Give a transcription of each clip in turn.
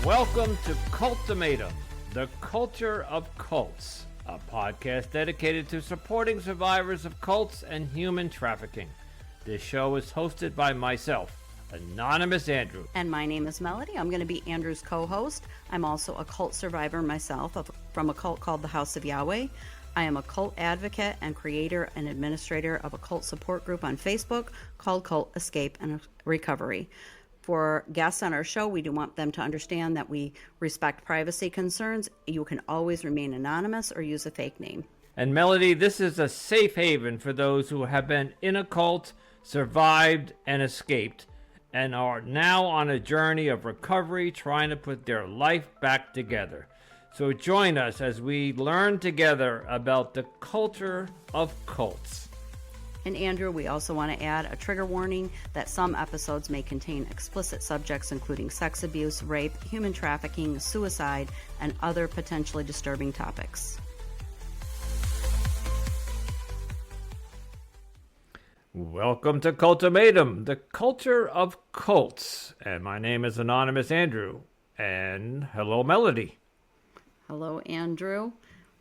Welcome to Cultimatum, the culture of cults, a podcast dedicated to supporting survivors of cults and human trafficking. This show is hosted by myself, Anonymous Andrew. And my name is Melody. I'm going to be Andrew's co-host. I'm also a cult survivor myself from a cult called the House of Yahweh. I am a cult advocate and creator and administrator of a cult support group on Facebook called Cult Escape and Recovery. For guests on our show, we do want them to understand that we respect privacy concerns. You can always remain anonymous or use a fake name. And Melody, this is a safe haven for those who have been in a cult, survived, and escaped, and are now on a journey of recovery, trying to put their life back together. So join us as we learn together about the culture of cults. And Andrew, we also want to add a trigger warning that some episodes may contain explicit subjects including sex abuse, rape, human trafficking, suicide, and other potentially disturbing topics. Welcome to Cultimatum, the culture of cults. And my name is Anonymous Andrew. And hello, Melody. Hello, Andrew.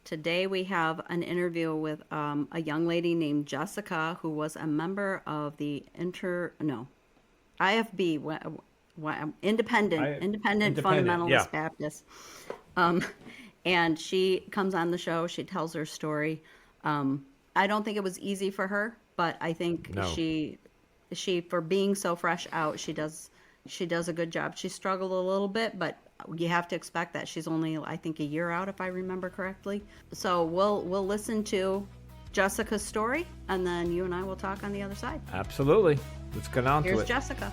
Today we have an interview with a young lady named Jessica, who was a member of the IFB, Independent Fundamentalist Baptist. And she comes on the show. She tells her story. I don't think it was easy for her, but I think she for being so fresh out, she does a good job. She struggled a little bit, but you have to expect that she's only, I think, a year out, if I remember correctly. So we'll listen to Jessica's story, and then you and I will talk on the other side. Absolutely. Let's get on to it. Here's Jessica.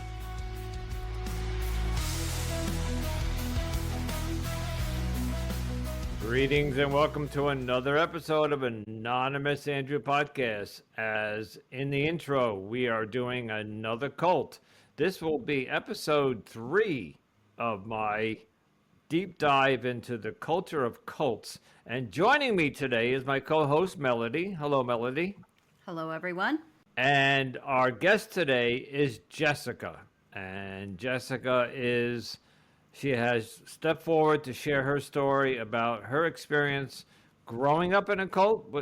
Greetings and welcome to another episode of Anonymous Andrew Podcast. As in the intro, we are doing another cult. This will be episode 3 of my deep dive into the culture of cults. And joining me today is my co-host, Melody. Hello, Melody. Hello, everyone. And our guest today is Jessica. And Jessica she has stepped forward to share her story about her experience growing up in a cult.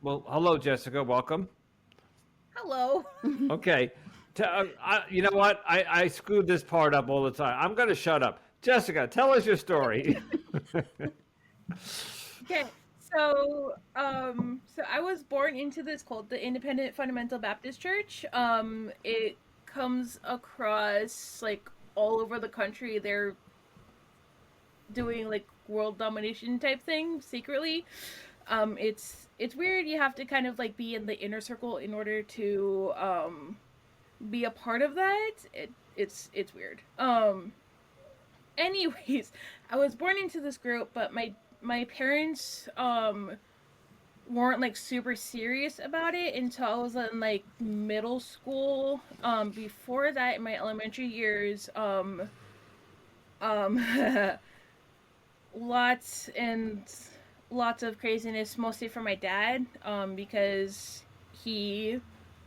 Hello, Jessica. Welcome. Hello. Okay. You know what? I screwed this part up all the time. I'm going to shut up. Jessica, tell us your story. Okay, so I was born into this cult, the Independent Fundamental Baptist Church. It comes across like all over the country. They're doing like world domination type thing secretly. It's weird. You have to kind of like be in the inner circle in order to be a part of that. It's weird. Anyways, I was born into this group, but my parents weren't like super serious about it until I was in like middle school. Before that, in my elementary years, lots and lots of craziness, mostly for my dad, because he,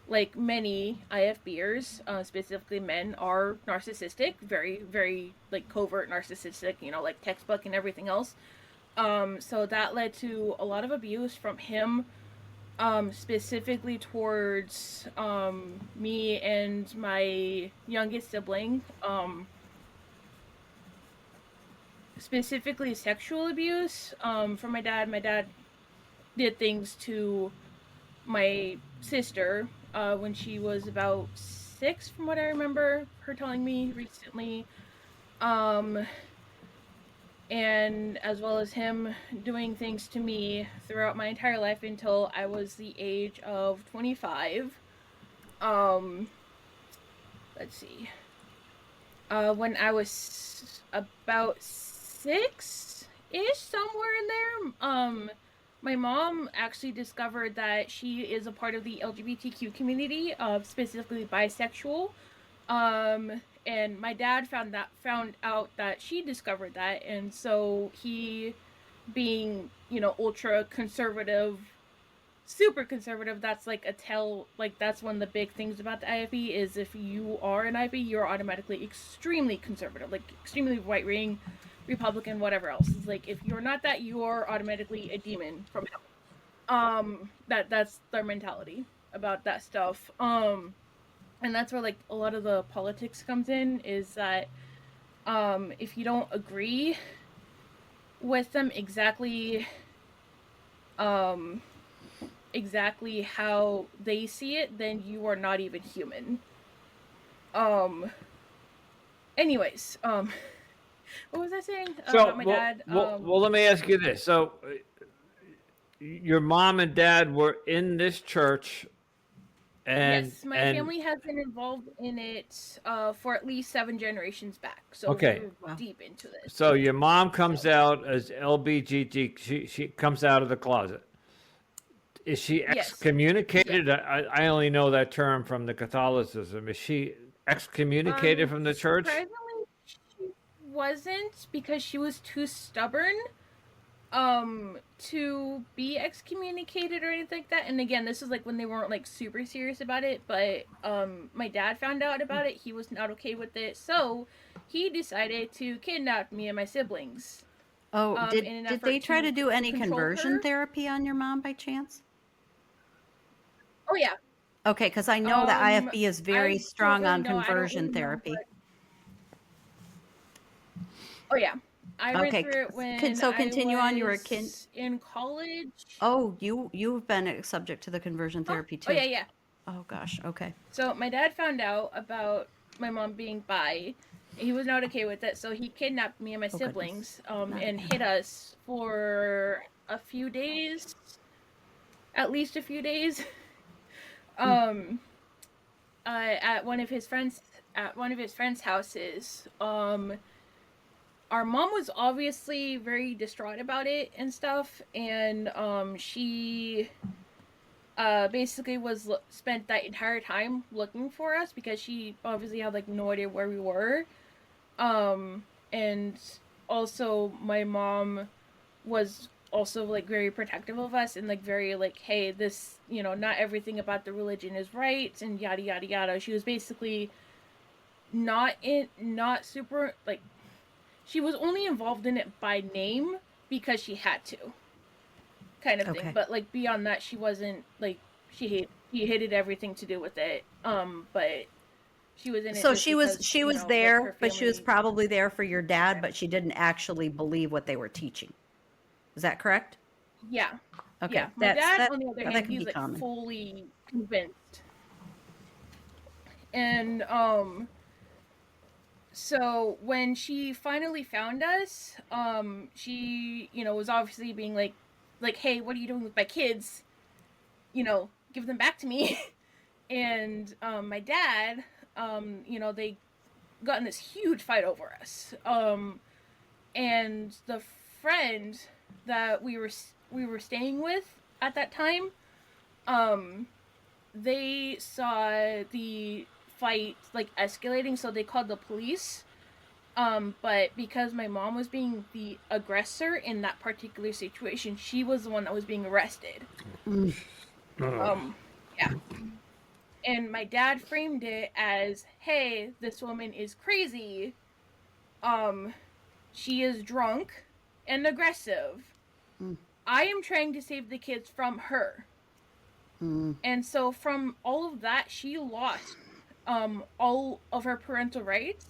like many IFBers, specifically men, are narcissistic, very, very, like, covert narcissistic, like textbook and everything else. So that led to a lot of abuse from him, specifically towards me and my youngest sibling, specifically sexual abuse from my dad. My dad did things to my sister when she was about 6, from what I remember her telling me recently, and as well as him doing things to me throughout my entire life until I was the age of 25. Let's see. When I was about 6-ish, somewhere in there, my mom actually discovered that she is a part of the LGBTQ community, specifically bisexual. And my dad found out that she discovered that, and so he, being, ultra conservative super conservative, that's like that's one of the big things about the IFB is if you are an IFB, you're automatically extremely conservative, like extremely right wing, Republican, whatever else. It's like if you're not that, you are automatically a demon from hell. That's their mentality about that stuff. And that's where like a lot of the politics comes in, is that if you don't agree with them exactly how they see it, then you are not even human. Anyways, what was I saying about my dad? Well, let me ask you this. So, your mom and dad were in this church, yes, my family has been involved in it for at least 7 generations back. So okay. we're deep into this. So your mom comes out as LBGT. She comes out of the closet. Is she excommunicated? Yes. I only know that term from the Catholicism. Is she excommunicated from the church? Surprisingly, she wasn't, because she was too stubborn to be excommunicated or anything like that. And again, this was like when they weren't like super serious about it, but my dad found out about it. He was not okay with it, so he decided to kidnap me and my siblings. Oh, did they try to do any conversion therapy on your mom by chance? Oh yeah. Okay, because I know that IFB is very strong on conversion therapy. Oh yeah, I read through it when continue on. You were a kid in college. Oh, you've been subject to the conversion therapy too. Oh yeah. Oh gosh. Okay. So my dad found out about my mom being bi. He was not okay with it, so he kidnapped me and my siblings and hid us for a few days, at least a few days. At one of his friends' houses. Our mom was obviously very distraught about it and stuff, and she basically spent that entire time looking for us, because she obviously had like no idea where we were. And also my mom was also like very protective of us, and like very like, hey, this, not everything about the religion is right, and yada yada yada. She was basically not super like, she was only involved in it by name because she had to, kind of thing. But like beyond that, she wasn't like, she hated everything to do with it. But she was in it. So she was there, like, but she was probably there for your dad, but she didn't actually believe what they were teaching. Is that correct? Yeah. Okay. Yeah. My dad, on the other hand, he's like common. Fully convinced. And so when she finally found us, she, was obviously being like, hey, what are you doing with my kids? Give them back to me. And my dad, they got in this huge fight over us. And the friend that we were staying with at that time, they saw the fight like escalating, so they called the police. But because my mom was being the aggressor in that particular situation, she was the one that was being arrested. Yeah. And my dad framed it as, hey, this woman is crazy. She is drunk and aggressive. I am trying to save the kids from her. And so from all of that, she lost all of her parental rights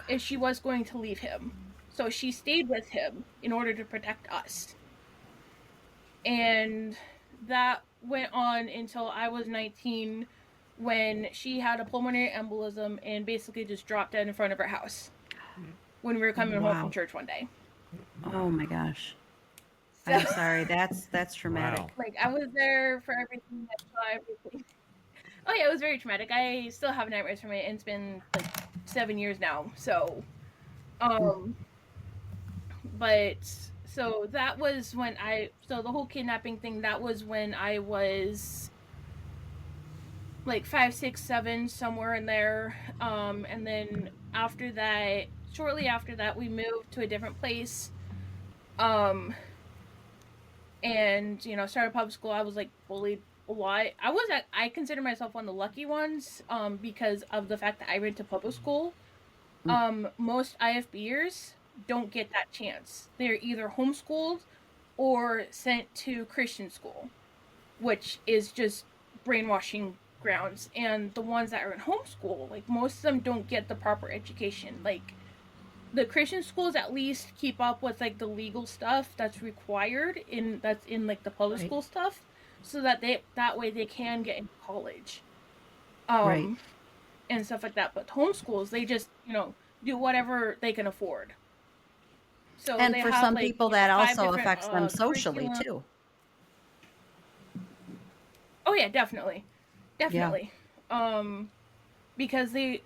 if she was going to leave him. So she stayed with him in order to protect us. And that went on until I was 19, when she had a pulmonary embolism and basically just dropped dead in front of her house when we were coming home from church one day. Oh my gosh. So, I'm sorry. That's traumatic. Wow. Like, I was there for everything. I saw everything. Oh yeah, it was very traumatic. I still have nightmares from it, and it's been like 7 years now. So, but so that was when so the whole kidnapping thing, that was when I was like 5, 6, 7, somewhere in there. And then after that, shortly after that, we moved to a different place. and started public school. I was like bullied a lot. I consider myself one of the lucky ones, because of the fact that I went to public school. Most IFBers don't get that chance. They're either homeschooled or sent to Christian school, which is just brainwashing grounds. And the ones that are in homeschool, like most of them don't get the proper education. Like the Christian schools at least keep up with like the legal stuff that's required that's in like the public school stuff, so that that way they can get into college. And stuff like that. But homeschools, they just, do whatever they can afford. So and they for have, some like, people that also different, affects them socially curriculum. too. Oh yeah, definitely. Definitely. Because a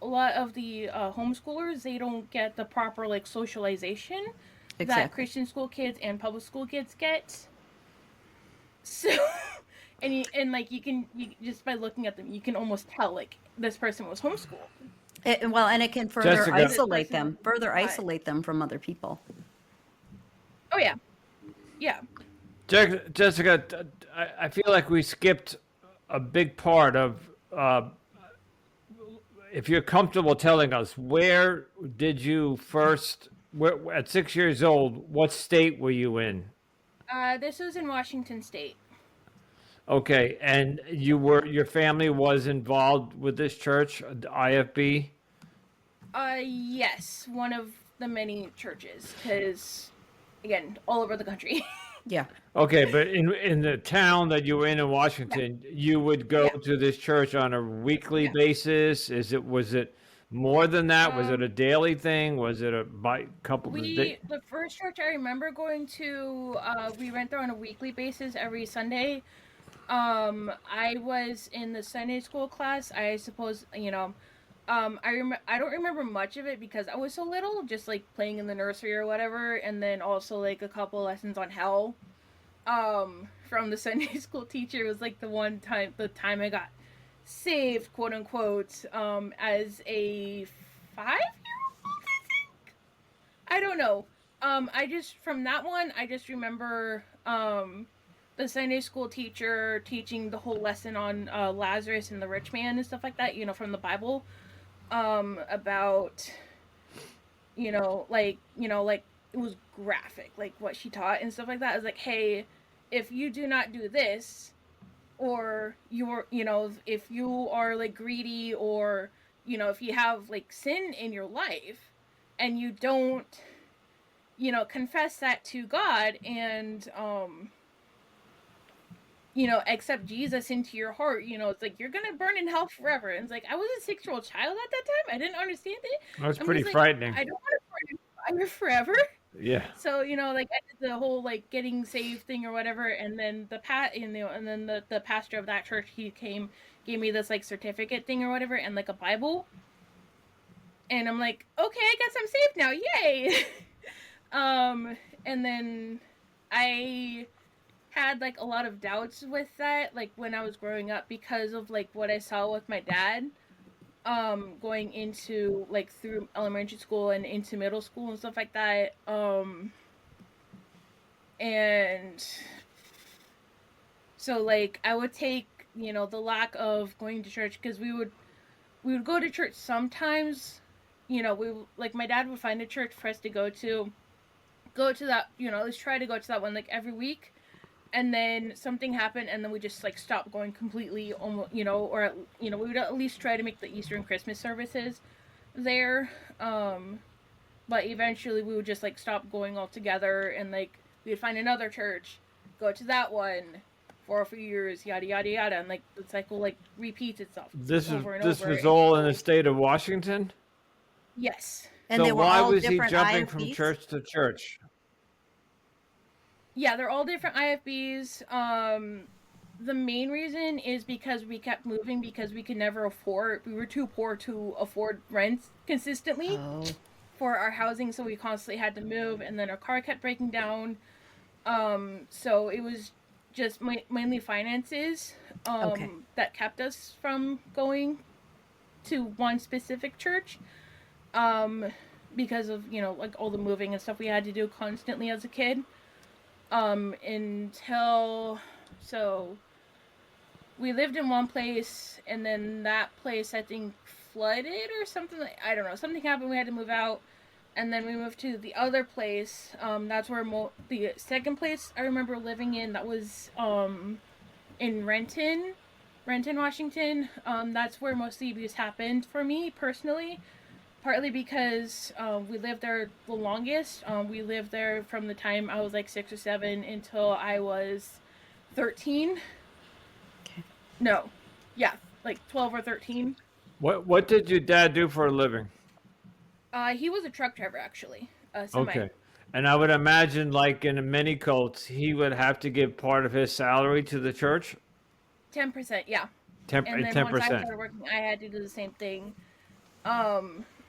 lot of the homeschoolers, they don't get the proper like socialization that Christian school kids and public school kids get. So and like you just by looking at them, you can almost tell like this person was homeschooled. And it can further isolate them from other people. Oh yeah. Yeah. Jessica, I feel like we skipped a big part of. If you're comfortable telling us, where did you first? At 6 years old, what state were you in? This was in Washington State. Okay, and your family was involved with this church, IFB? Yes, one of the many churches, because again, all over the country. Yeah. Okay, but in the town that you were in Washington, you would go to this church on a weekly basis. Was it more than that? Was it a daily thing? Was it a couple? The first church I remember going to, we went there on a weekly basis every Sunday. I was in the Sunday school class. I suppose I don't remember much of it because I was so little, just like playing in the nursery or whatever, and then also like a couple lessons on hell. From the Sunday school teacher. It was like the time I got saved, quote unquote, as a 5-year-old, I think. I don't know. From that one, I just remember, the Sunday school teacher teaching the whole lesson on Lazarus and the rich man and stuff like that, from the Bible, about, like it was graphic, like what she taught and stuff like that. I was like, hey, if you do not do this, or if you are like greedy, or if you have like sin in your life and you don't confess that to God and accept Jesus into your heart, it's like you're gonna burn in hell forever. And it's like, I was a 6-year-old child at that time. I didn't understand it. That's pretty frightening. I don't want to burn in fire forever. Yeah. So like I did the whole like getting saved thing or whatever, and then the pastor of that church, he gave me this like certificate thing or whatever, and like a Bible, and I'm like, okay, I guess I'm saved now, yay. And then I had like a lot of doubts with that, like when I was growing up, because of like what I saw with my dad. Going into like through elementary school and into middle school and stuff like that. And so like I would take, the lack of going to church, because we would go to church sometimes, like my dad would find a church for us to go to that, let's try to go to that one like every week. And then something happened, and then we just like stopped going completely, almost, or we would at least try to make the Easter and Christmas services there. But eventually we would just like stop going altogether, and like we would find another church, go to that one for a few years, yada yada yada, and like the cycle like repeats itself. This was all in the state of Washington? Yes. And so they were why all was he different jumping IFBs? from church to church? Yeah, they're all different IFBs. The main reason is because we kept moving, because we could never afford. We were too poor to afford rent consistently for our housing, so we constantly had to move. And then our car kept breaking down. So it was just mainly finances that kept us from going to one specific church. Because of like all the moving and stuff we had to do constantly as a kid. until so we lived in one place, and then that place I think flooded or something. I don't know. Something happened. We had to move out, and then we moved to the other place. That's where the second place I remember living in. That was in Renton, Washington. That's where most of the abuse happened for me personally. Partly because we lived there the longest. We lived there from the time I was like 6 or 7 until I was 13. Okay. No, yeah, like 12 or 13. What did your dad do for a living? He was a truck driver actually, semi. Okay. And I would imagine, like in many cults, he would have to give part of his salary to the church. 10%, yeah. 10, And then once I 10%. started working, I had to do the same thing.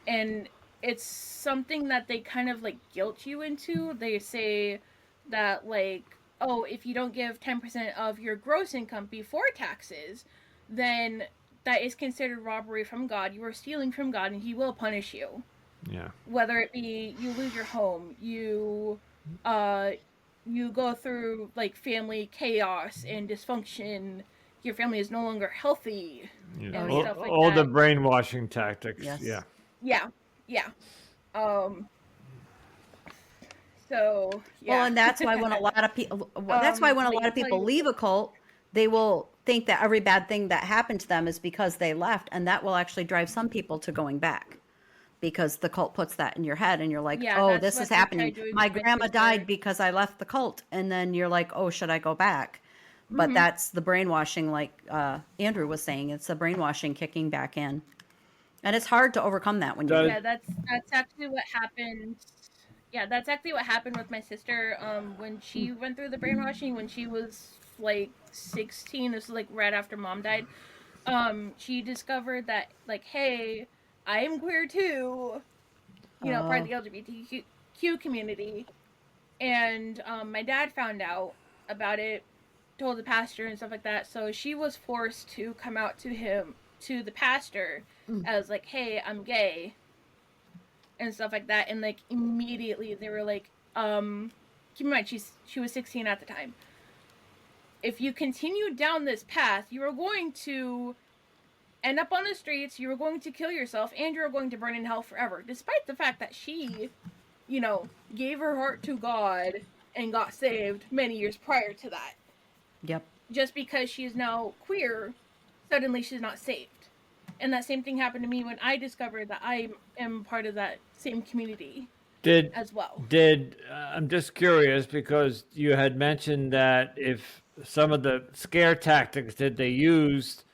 And it's something that they kind of like guilt you into. They say that like, oh, if you don't give 10% of your gross income before taxes, then that is considered robbery from God. You are stealing from God, and He will punish you. Yeah. Whether it be you lose your home, you go through like family chaos and dysfunction, your family is no longer healthy, Yeah. and Oh, yeah. stuff like All that. the brainwashing tactics. Yes. Yeah. Yeah, yeah. So yeah. Well, and that's why when a lot of people, that's why when a they lot of tell people you- leave a cult, they will think that every bad thing that happened to them is because they left, and that will actually drive some people to going back, because the cult puts that in your head, and you're like, Yeah, oh, that's this what is they tried happening. doing My with my grandma sister. died because I left the cult, and then you're like, oh, should I go back? But that's the brainwashing, like Andrew was saying, it's the brainwashing kicking back in, and it's hard to overcome that when you're Does- Yeah, that's actually what happened. Yeah, that's actually what happened with my sister. When she went through the brainwashing when she was like 16. This was like right after mom died. She discovered that like, hey, I am queer too. Part of the LGBTQ community, and my dad found out about it, told the pastor and stuff like that. So she was forced to come out to the pastor as like, hey, I'm gay and stuff like that. And like immediately they were like, keep in mind she was 16 at the time. If you continue down this path, you are going to end up on the streets, you are going to kill yourself, and you're going to burn in hell forever. Despite the fact that she, gave her heart to God and got saved many years prior to that. Yep. Just because she is now queer, suddenly she's not saved. And that same thing happened to me when I discovered that I am part of that same community as well. I'm just curious because you had mentioned that if some of the scare tactics that they used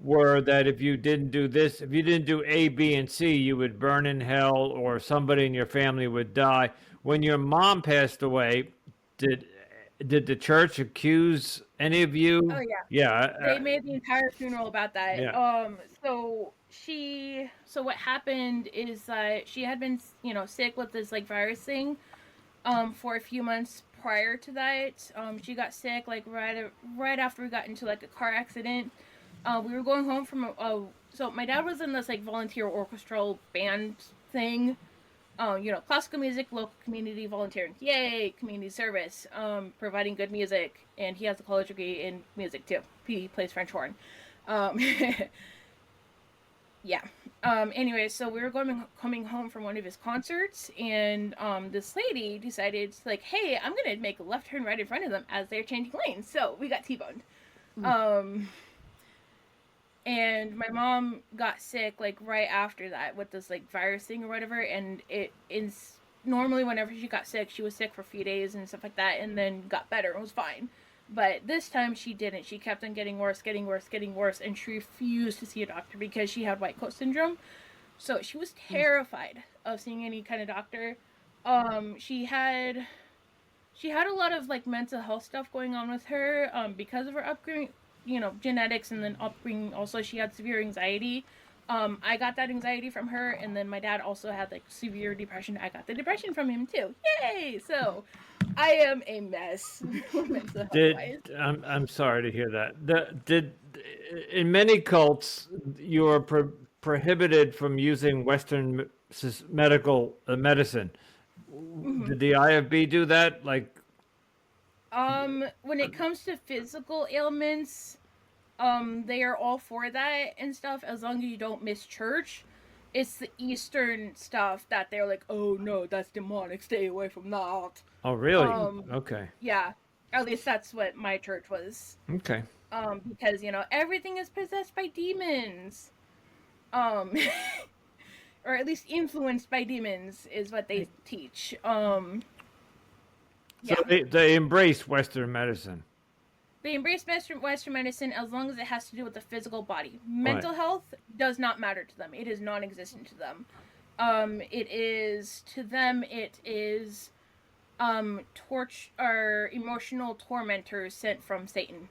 were that if you didn't do this, if you didn't do A, B, and C, you would burn in hell or somebody in your family would die. When your mom passed away, did the church accuse any of you? Oh yeah. Yeah. They made the entire funeral about that. Yeah. So what happened is that she had been, sick with this like virus thing, for a few months prior to that. She got sick like right after we got into like a car accident. We were going home from so my dad was in this like volunteer orchestral band thing. Classical music, local community volunteering, yay, community service, providing good music, and he has a college degree in music too. He plays French horn. Yeah. Anyway, so we were coming home from one of his concerts, and this lady decided like, hey, I'm gonna make a left turn right in front of them as they're changing lanes. So we got T-boned. And my mom got sick like right after that with this like virus thing or whatever, and it is normally whenever she got sick, she was sick for a few days and stuff like that, and then got better and was fine. But this time she didn't. She kept on getting worse, and she refused to see a doctor because she had white coat syndrome. So she was terrified of seeing any kind of doctor. She had a lot of like mental health stuff going on with her because of her upbringing, genetics, and then upbringing. Also, she had severe anxiety. I got that anxiety from her, and then my dad also had like severe depression. I got the depression from him too. Yay! So I am a mess. Mental health-wise. I'm sorry to hear that. In many cults you are prohibited from using Western medical medicine. Did the IFB do that? Like, When it comes to physical ailments, they are all for that and stuff as long as you don't miss church. It's the Eastern stuff that they're like, oh no, that's demonic, stay away from that. Oh, really? Um, Okay. yeah, at least that's what my church was. Okay. Because everything is possessed by demons. Um, or at least influenced by demons is what they teach. So Yeah. they embrace Western medicine. They embrace Western medicine as long as it has to do with the physical body. Right. Mental health does not matter to them. It is non-existent to them. It is to them. It is or emotional tormentors sent from Satan.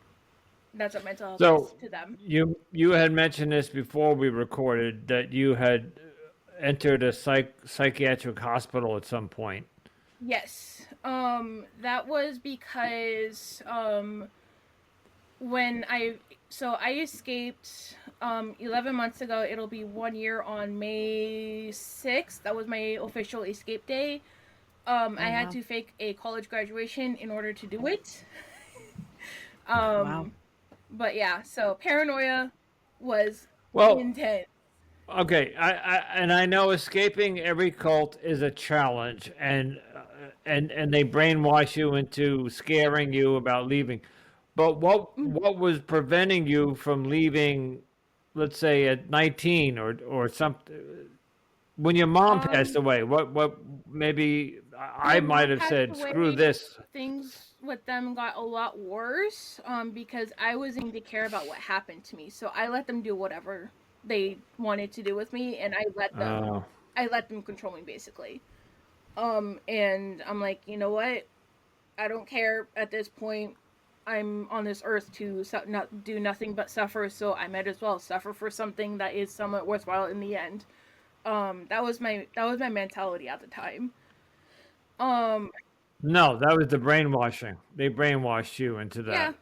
That's what mental health is to them. You had mentioned this before we recorded that you had entered a psychiatric hospital at some point. Yes. That was because when I escaped 11 months ago. It'll be 1 year on May 6th. That was my official escape day. I had to fake a college graduation in order to do it. Wow. But yeah, so paranoia was intense. Okay, I know escaping every cult is a challenge, and they brainwash you into scaring you about leaving. But what was preventing you from leaving, let's say at 19 or something? When your mom passed away, what maybe I might have said, screw this. Things with them got a lot worse because I wasn't to care about what happened to me. So I let them do whatever they wanted to do with me, and I let them control me basically. And I'm like, you know what? I don't care at this point. I'm on this earth to not do nothing but suffer, so I might as well suffer for something that is somewhat worthwhile in the end. That was my mentality at the time. No, that was the brainwashing. They brainwashed you into that. Yeah.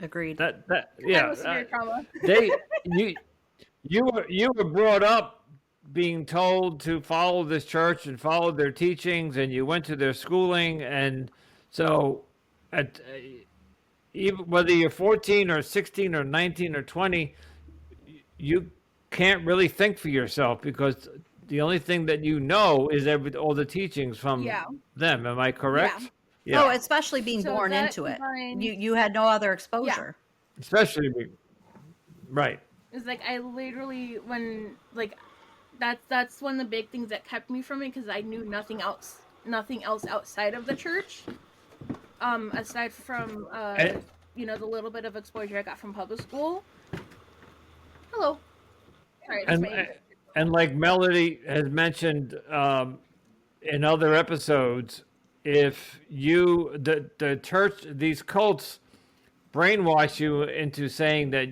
Agreed. That yeah. Trauma. You were brought up being told to follow this church and follow their teachings, and you went to their schooling, and so at even whether you're 14 or 16 or 19 or 20, you can't really think for yourself because the only thing that you know is all the teachings from them. Am I correct? Yeah. Oh, especially being born into it. You had no other exposure. Yeah. Especially, right. It's like I literally that's one of the big things that kept me from it because I knew nothing else outside of the church. Aside from the little bit of exposure I got from public school. Hello. Sorry, and like Melody has mentioned in other episodes, if the church, these cults brainwash you into saying that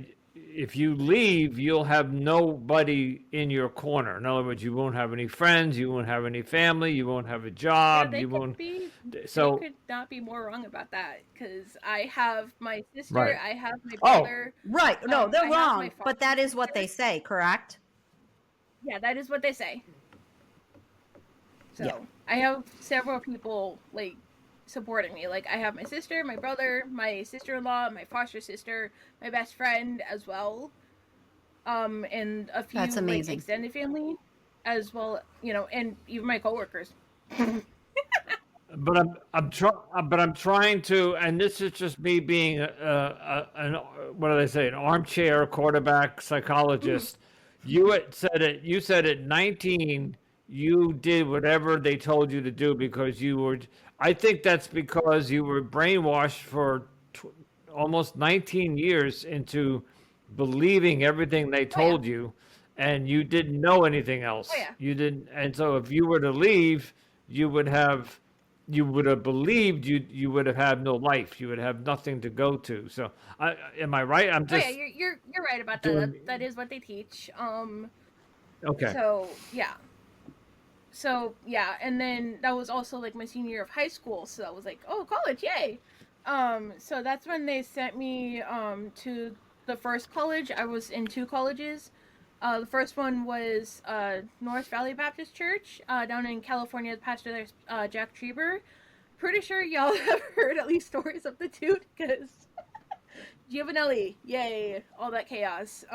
if you leave, you'll have nobody in your corner. In other words, you won't have any friends, you won't have any family, you won't have a job. They could not be more wrong about that because I have my sister, I have my brother. Oh, right. No, they're wrong, but that is what they say, correct? Yeah, that is what they say. So I have several people supporting me. Like I have my sister, my brother, my sister-in-law, my foster sister, my best friend as well, and a few extended family, as well, and even my coworkers. But I'm trying to, and this is just me being what do they say, an armchair quarterback psychologist. You said at 19 you did whatever they told you to do because you were. I think that's because you were brainwashed for almost 19 years into believing everything they told you, and you didn't know anything else. You didn't, and so if you were to leave, you would have believed you would have had no life. You would have nothing to go to. So, am I right? I'm just. You're right about that. That is what they teach. Okay. So yeah, and then that was also my senior year of high school. So that was oh, college, yay! So that's when they sent me to the first college. I was in 2 colleges. The first one was North Valley Baptist Church down in California. The pastor there's Jack Treber, pretty sure y'all have heard at least stories of the dude, because Giovanelli, yay, all that chaos.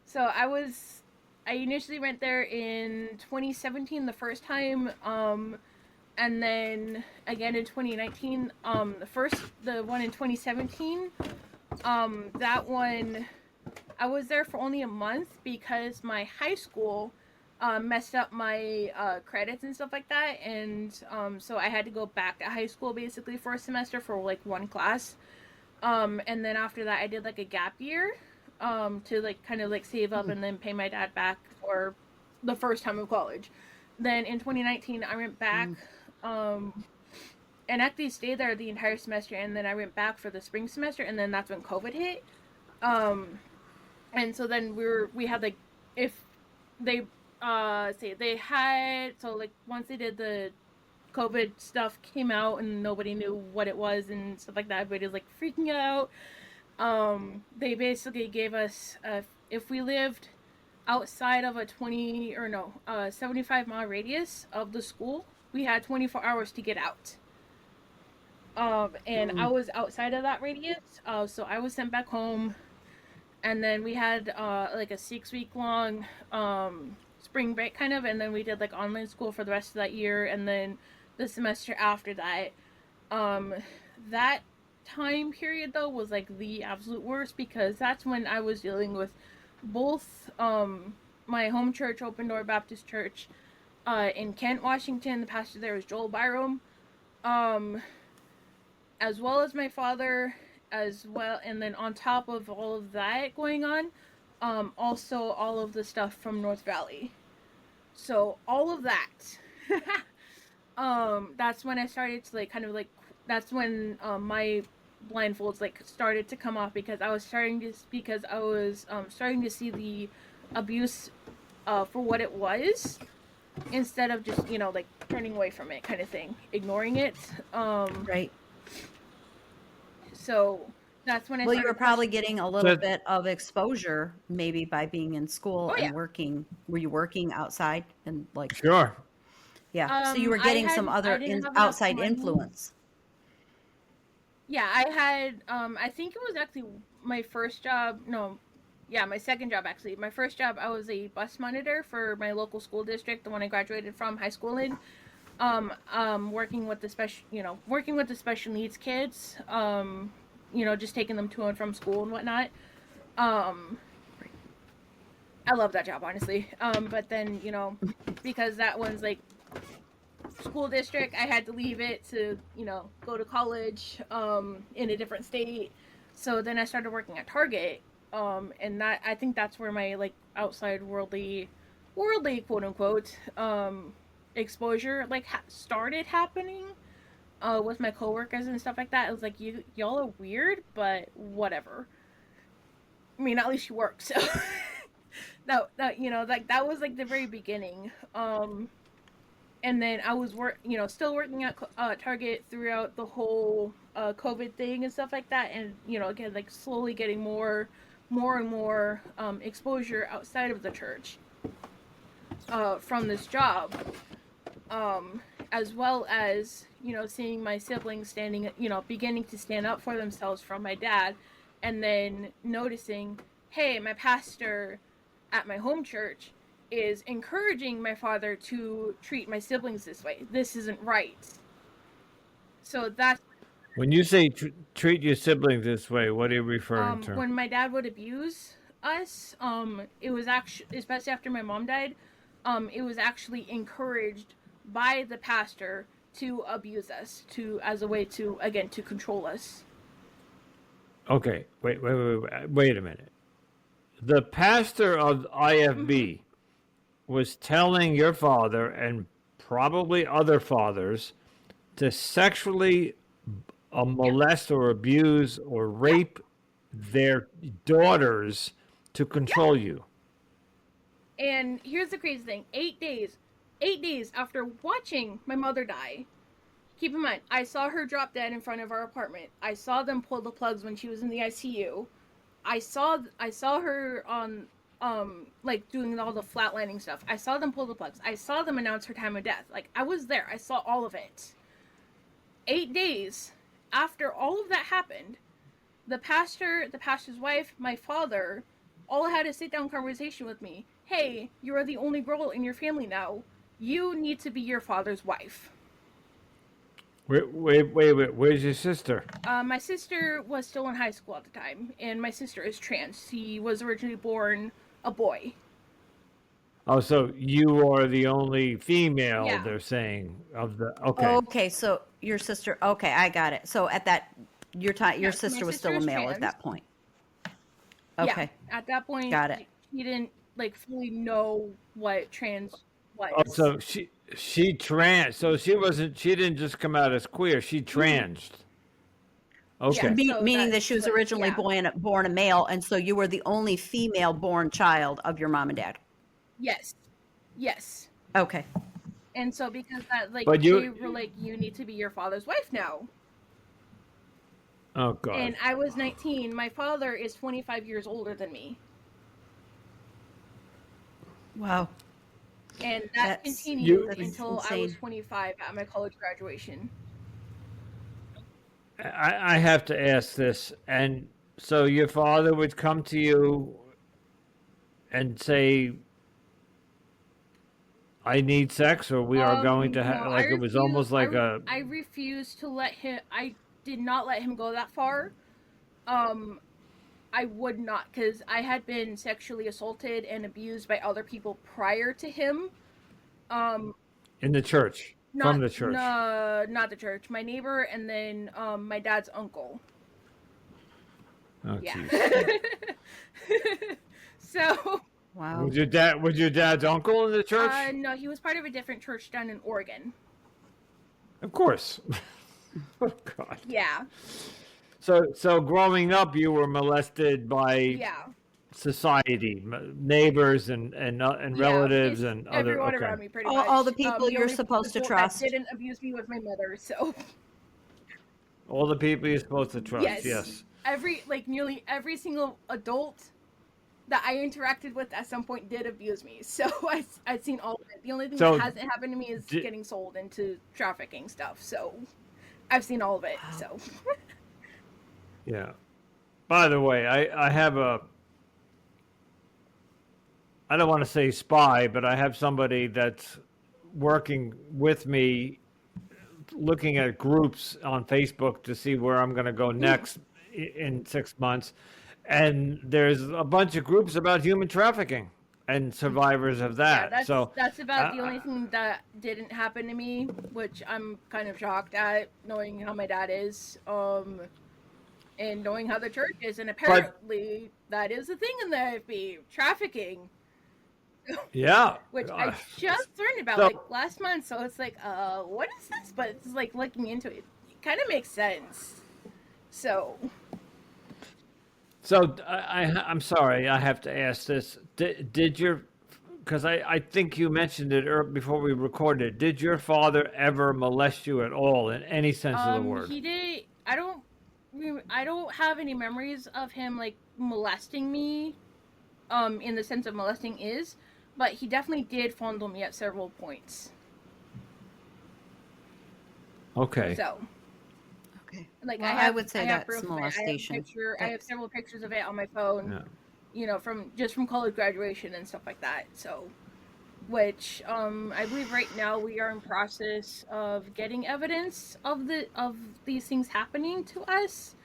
So I initially went there in 2017 the first time, and then again in 2019. The one in 2017, that one, I was there for only a month because my high school messed up my credits and stuff like that, and so I had to go back to high school basically for a semester for like one class. And then after that, I did like a gap year to like kind of like save up and then pay my dad back for the first time of college. Then in 2019, I went back and actually stayed there the entire semester, and then I went back for the spring semester, and then that's when COVID hit. And so then we had like, if they say they had, so like once they did the COVID stuff came out and nobody knew what it was and stuff like that, everybody was like freaking out. They basically gave us, if we lived outside of a 75-mile radius of the school, we had 24 hours to get out. And I was outside of that radius, so I was sent back home. And then we had like a 6-week long spring break kind of, and then we did like online school for the rest of that year, and then the semester after that. That time period though was like the absolute worst, because that's when I was dealing with both my home church, Open Door Baptist Church, in Kent, Washington. The pastor there was Joel Byram, as well as my father as well, and then on top of all of that going on, also all of the stuff from North Valley. So all of that, that's when I started to like kind of like, that's when my blindfolds like started to come off, because I was starting to see the abuse for what it was, instead of just like turning away from it kind of thing, ignoring it. Right. So that's when you were probably getting a little bit of exposure, maybe by being in school and working. Were you working outside and like? Sure. Yeah. So you were getting some other outside influence. Yeah, I had. I think it was actually my first job. No, yeah, my second job actually. My first job, I was a bus monitor for my local school district, the one I graduated from high school in. Working with the special needs kids. Just taking them to and from school and whatnot. I love that job, honestly. But then, because that one's like school district, I had to leave it to, go to college in a different state. So then I started working at Target. And that, I think that's where my like outside worldly quote unquote exposure like started happening with my coworkers and stuff like that. It was like, y'all are weird, but whatever. I mean, at least you work, so that that was like the very beginning. And then I was still working at Target throughout the whole COVID thing and stuff like that, and again, like slowly getting more and more exposure outside of the church from this job. As well as, seeing my siblings beginning to stand up for themselves from my dad, and then noticing, hey, my pastor at my home church is encouraging my father to treat my siblings this way. This isn't right. So that's... When you say treat your siblings this way, what are you referring to? When my dad would abuse us, it was actually, especially after my mom died, it was actually encouraged by the pastor to abuse us, as a way to, again, to control us. Okay, wait a minute. The pastor of IFB was telling your father and probably other fathers to sexually molest or abuse or rape their daughters to control you. And here's the crazy thing. 8 days after watching my mother die, keep in mind, I saw her drop dead in front of our apartment. I saw them pull the plugs when she was in the ICU. I saw her on like doing all the flatlining stuff. I saw them pull the plugs. I saw them announce her time of death. Like, I was there. I saw all of it. 8 days after all of that happened, the pastor's wife, my father, all had a sit down conversation with me. Hey, you are the only girl in your family now. You need to be your father's wife. Wait. Where's your sister? My sister was still in high school at the time, and my sister is trans. She was originally born a boy. Oh, so you are the only female, Yeah. they're saying, of the... Okay. Okay, so your sister. Okay, I got it. So at that, your Yes, sister my was sister still a is male trans. at that point. Yeah, Okay, at that point, got it. like, she didn't like fully know what trans Oh, was. so she trans. So she didn't just come out as queer. She transed. Yeah, Okay. so Meaning that that's she was what. originally Yeah. born a male, and so you were the only female-born child of your mom and dad. Yes. Yes. Okay. And so because that, like, But they you... were like, you need to be your father's wife now. Oh God. And I was 19. My father is 25 years older than me. Wow. And that That's continued that's until I was insane. 25 at my college graduation. I have to ask this. And so your father would come to you and say, "I need sex," or "We are going to No, have," like it was almost like a... I refused to let him. I did not let him go that far. Um, I would not, because I had been sexually assaulted and abused by other people prior to him. Um, in the church, from not the church. no, not the church. My neighbor, and then my dad's uncle. Oh, Yeah. jeez. So, Wow. Was your dad's uncle in the church? no, he was part of a different church down in Oregon. Of course. Oh God. Yeah. So growing up, you were molested by Yeah. society, neighbors, and relatives, and other... Everyone Okay. around me, pretty All the much. people The you're only supposed to adult trust. that didn't abuse me was my mother. So, All the people you're supposed to trust. yes, Yes. nearly every single adult that I interacted with at some point did abuse me. So I've seen all of it. The only thing So that hasn't happened to me is di- getting sold into trafficking stuff. So I've seen all of it. Wow. So yeah. By the way, I have a... I don't want to say spy, but I have somebody that's working with me, looking at groups on Facebook to see where I'm going to go next in 6 months. And there's a bunch of groups about human trafficking and survivors of yeah, that. So, that's about the only thing that didn't happen to me, which I'm kind of shocked at, knowing how my dad is, and knowing how the church is, and apparently that is a thing in the IFB, trafficking. yeah. Which I just learned about So- like last month, so it's like, what is this? But it's like looking into it, it kind of makes sense. So So I'm sorry, I have to ask this. Did your... Because I think you mentioned it before we recorded. Did your father ever molest you at all in any sense of the word? he did. I don't have any memories of him like molesting me, in the sense of molesting is, but he definitely did fondle me at several points. Okay. So Okay. like Well, I would say that's molestation. I have several pictures of it on my phone. Yeah. You know, from college graduation and stuff like that. So, which I believe right now we are in process of getting evidence of these things happening to us,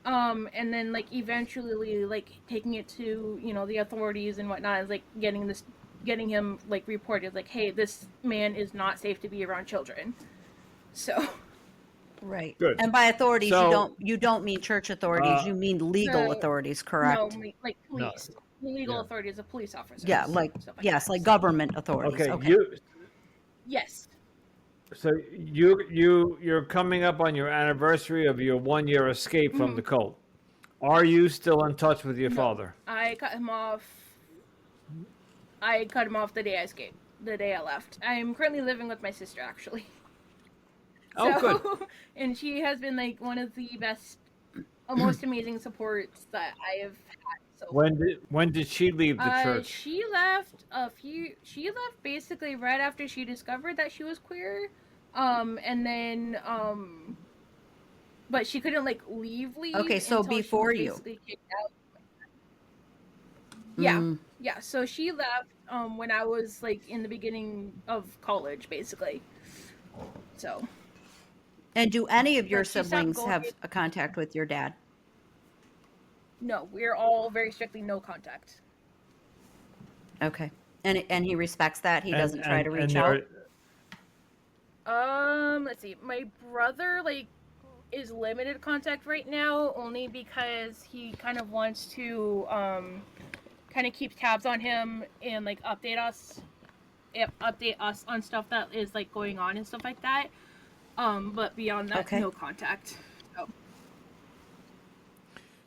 and then like eventually like taking it to the authorities and whatnot, is like getting him like reported like, hey, this man is not safe to be around children. So. Right. Good. And by authorities, So- you don't mean church authorities. You mean legal No, authorities, correct? No, like police. The legal authorities of police officers. Yeah, like stuff yes, that. like government authorities. Okay. Okay. Yes. So you're coming up on your anniversary of your 1 year escape from the cult. Are you still in touch with your father? I cut him off. I cut him off the day I escaped. The day I left. I'm currently living with my sister, actually. Oh, good. And she has been like one of the best, most amazing supports that I have had. So When did she leave the church? She left basically right after she discovered that she was queer. And then but she couldn't like leave Okay, so until she was before you. basically kicked out. Yeah. Mm. Yeah, so she left when I was like in the beginning of college basically. So, And do any of your but she stopped siblings going. have a contact with your dad? No, we're all very strictly no contact. Okay. And he respects that. He doesn't try to reach there out. Let's see. My brother like is limited contact right now only because he kind of wants to kind of keep tabs on him and like update us on stuff that is like going on and stuff like that. But beyond that, Okay. no contact. So.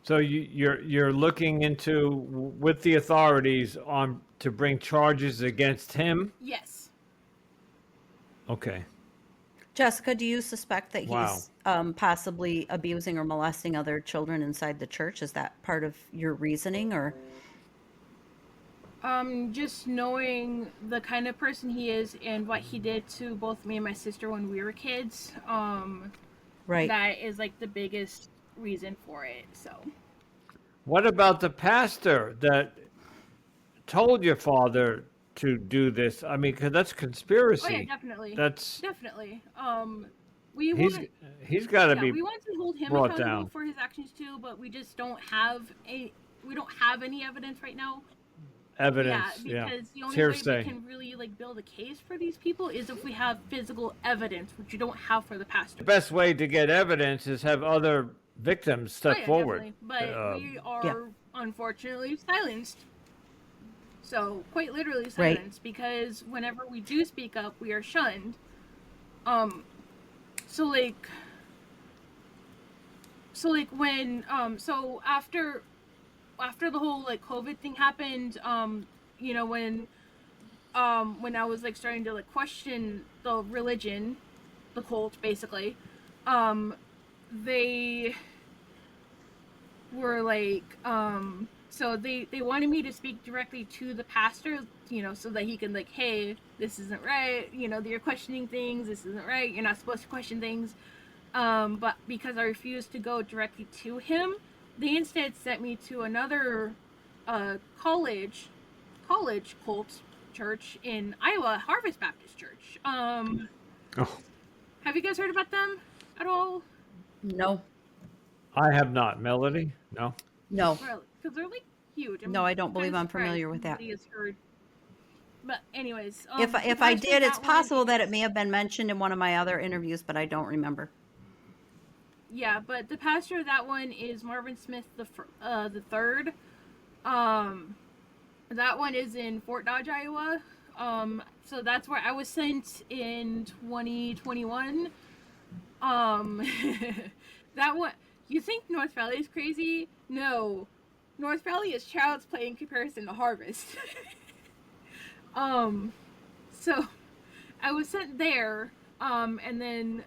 So you're looking into with the authorities on to bring charges against him? Yes. Okay. Jessica, do you suspect that Wow. he's possibly abusing or molesting other children inside the church? Is that part of your reasoning, or? Just knowing the kind of person he is and what he did to both me and my sister when we were kids, Right. that is like the biggest reason for it. So. What about the pastor that told your father to do this? I mean, because that's conspiracy. Oh yeah, definitely. That's definitely. he's got to be we want to hold him brought accountable down for his actions too, but we just don't have any evidence right now. evidence. Yeah, because the only way hearsay. we can really like build a case for these people is if we have physical evidence, which you don't have for the pastor. The best way to get evidence is have other victims step forward. Definitely. But we are unfortunately silenced. So quite literally silenced because whenever we do speak up, we are shunned. So when so after the whole like COVID thing happened, you know, when I was like starting to like question the religion, the cult basically, they were like so they wanted me to speak directly to the pastor, you know, so that he can like, hey, this isn't right, you know, you're questioning things, this isn't right, you're not supposed to question things. But because I refused to go directly to him, they instead sent me to another college cult church in Iowa, Harvest Baptist Church. Have you guys heard about them at all? No. I have not. Melody? No. No. Because they're like huge. No, I don't believe I'm familiar with that. Has heard. But anyways, if I did, it's possible that it may have been mentioned in one of my other interviews, but I don't remember. Yeah, but the pastor of that one is Marvin Smith the third. That one is in Fort Dodge, Iowa. So that's where I was sent in 2021. That one. You think North Valley is crazy? No, North Valley is child's play in comparison to Harvest. So I was sent there, and then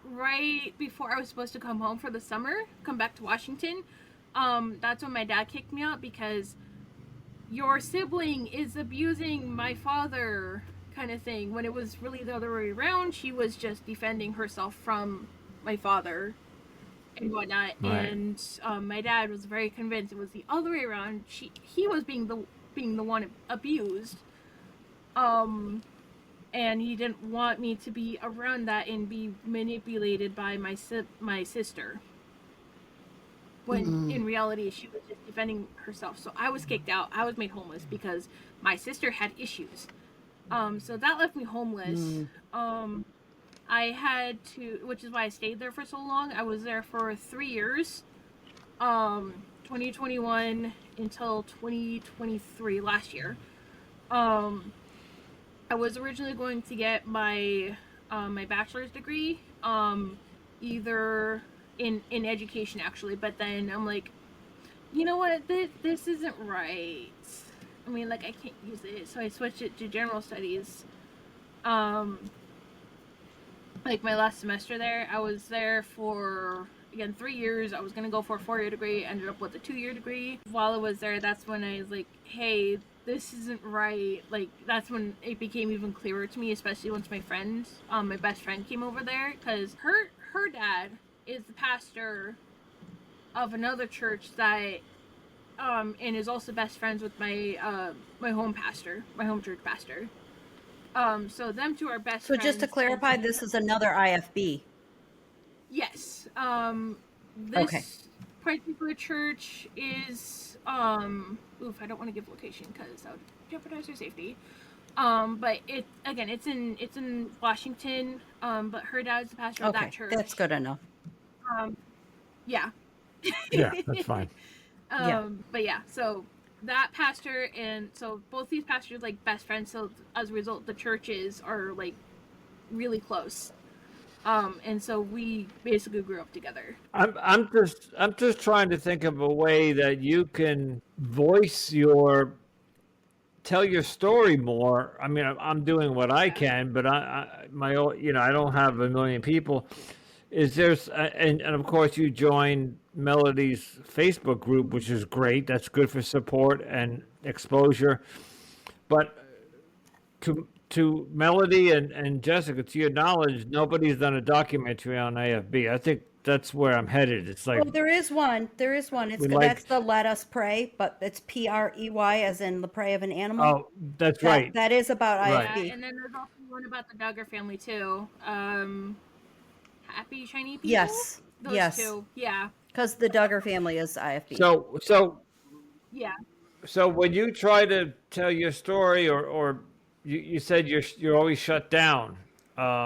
right before I was supposed to come home for the summer, come back to Washington, that's when my dad kicked me out because your sibling is abusing my father, kind of thing, when it was really the other way around. She was just defending herself from my father and whatnot. Right. And my dad was very convinced it was the other way around. He was being the one abused, and he didn't want me to be around that and be manipulated by my sister, when in reality she was just defending herself. So I was kicked out. I was made homeless because my sister had issues. So that left me homeless. I had to, which is why I stayed there for so long. I was there for 3 years, 2021 until 2023, last year. I was originally going to get my my bachelor's degree, either in education actually, but then I'm like, you know what, this isn't right. I mean, like, I can't use it, so I switched it to general studies. Like my last semester there, I was there for, again, 3 years. I was gonna go for a 4-year degree, ended up with a 2-year degree. While I was there, that's when I was like, hey, this isn't right. Like, that's when it became even clearer to me, especially once my friend, my best friend came over there, because her dad is the pastor of another church that, and is also best friends with my home pastor, my home church pastor. So them two are best So friends. just to clarify, this is another IFB. Yes. This Okay. particular church is oof, I don't want to give location because that would jeopardize their safety. But it's in Washington. But her dad's the pastor of that Okay, church. that's good enough. Yeah. Yeah, that's fine. Yeah. But yeah, so that pastor and so both these pastors like best friends. So as a result, the churches are like really close. And so we basically grew up together. I'm just trying to think of a way that you can voice your tell your story more. I mean, I'm doing what I can, but I don't have a million people. Is there's and of course you joined Melody's Facebook group, which is great. That's good for support and exposure. But to Melody and Jessica, to your knowledge, nobody's done a documentary on AFB. I think that's where I'm headed. It's like Oh, there is one. There is one. It's we that's like. the Let Us Pray, but it's Prey, as in the prey of an animal. Oh, that's right. That is about Right. Yeah, IFB. and then there's also one about the Duggar family too. Happy Shiny People. Yes. Those Yes. two. Yeah. Because the Duggar family is IFB. Yeah. So when you try to tell your story, or you said you're always shut down.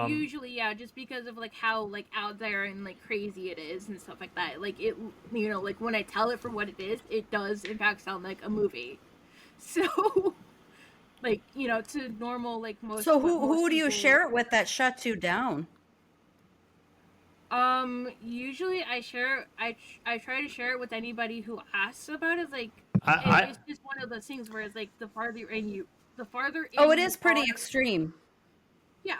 Usually, yeah, just because of like how like out there and like crazy it is and stuff like that. Like it, like when I tell it for what it is, it does in fact sound like a movie. So, like to normal like most. So most who do you people, share it with that shuts you down? Usually I share. I try to share it with anybody who asks about it. Like it's just one of those things where it's like the farther in you, Oh, it is pretty extreme. Yeah.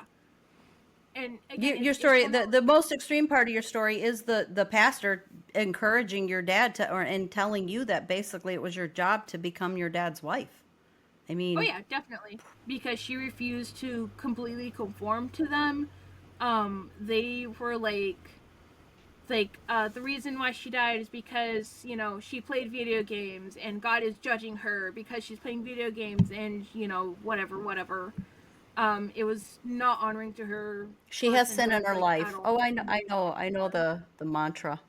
And again, your story, the most extreme part of your story is the pastor encouraging your dad and telling you that basically it was your job to become your dad's wife. I mean, oh yeah, definitely, because she refused to completely conform to them. They were like the reason why she died is because she played video games and God is judging her because she's playing video games and whatever. It was not honoring to her. She has sin in her life. Oh, I know the mantra.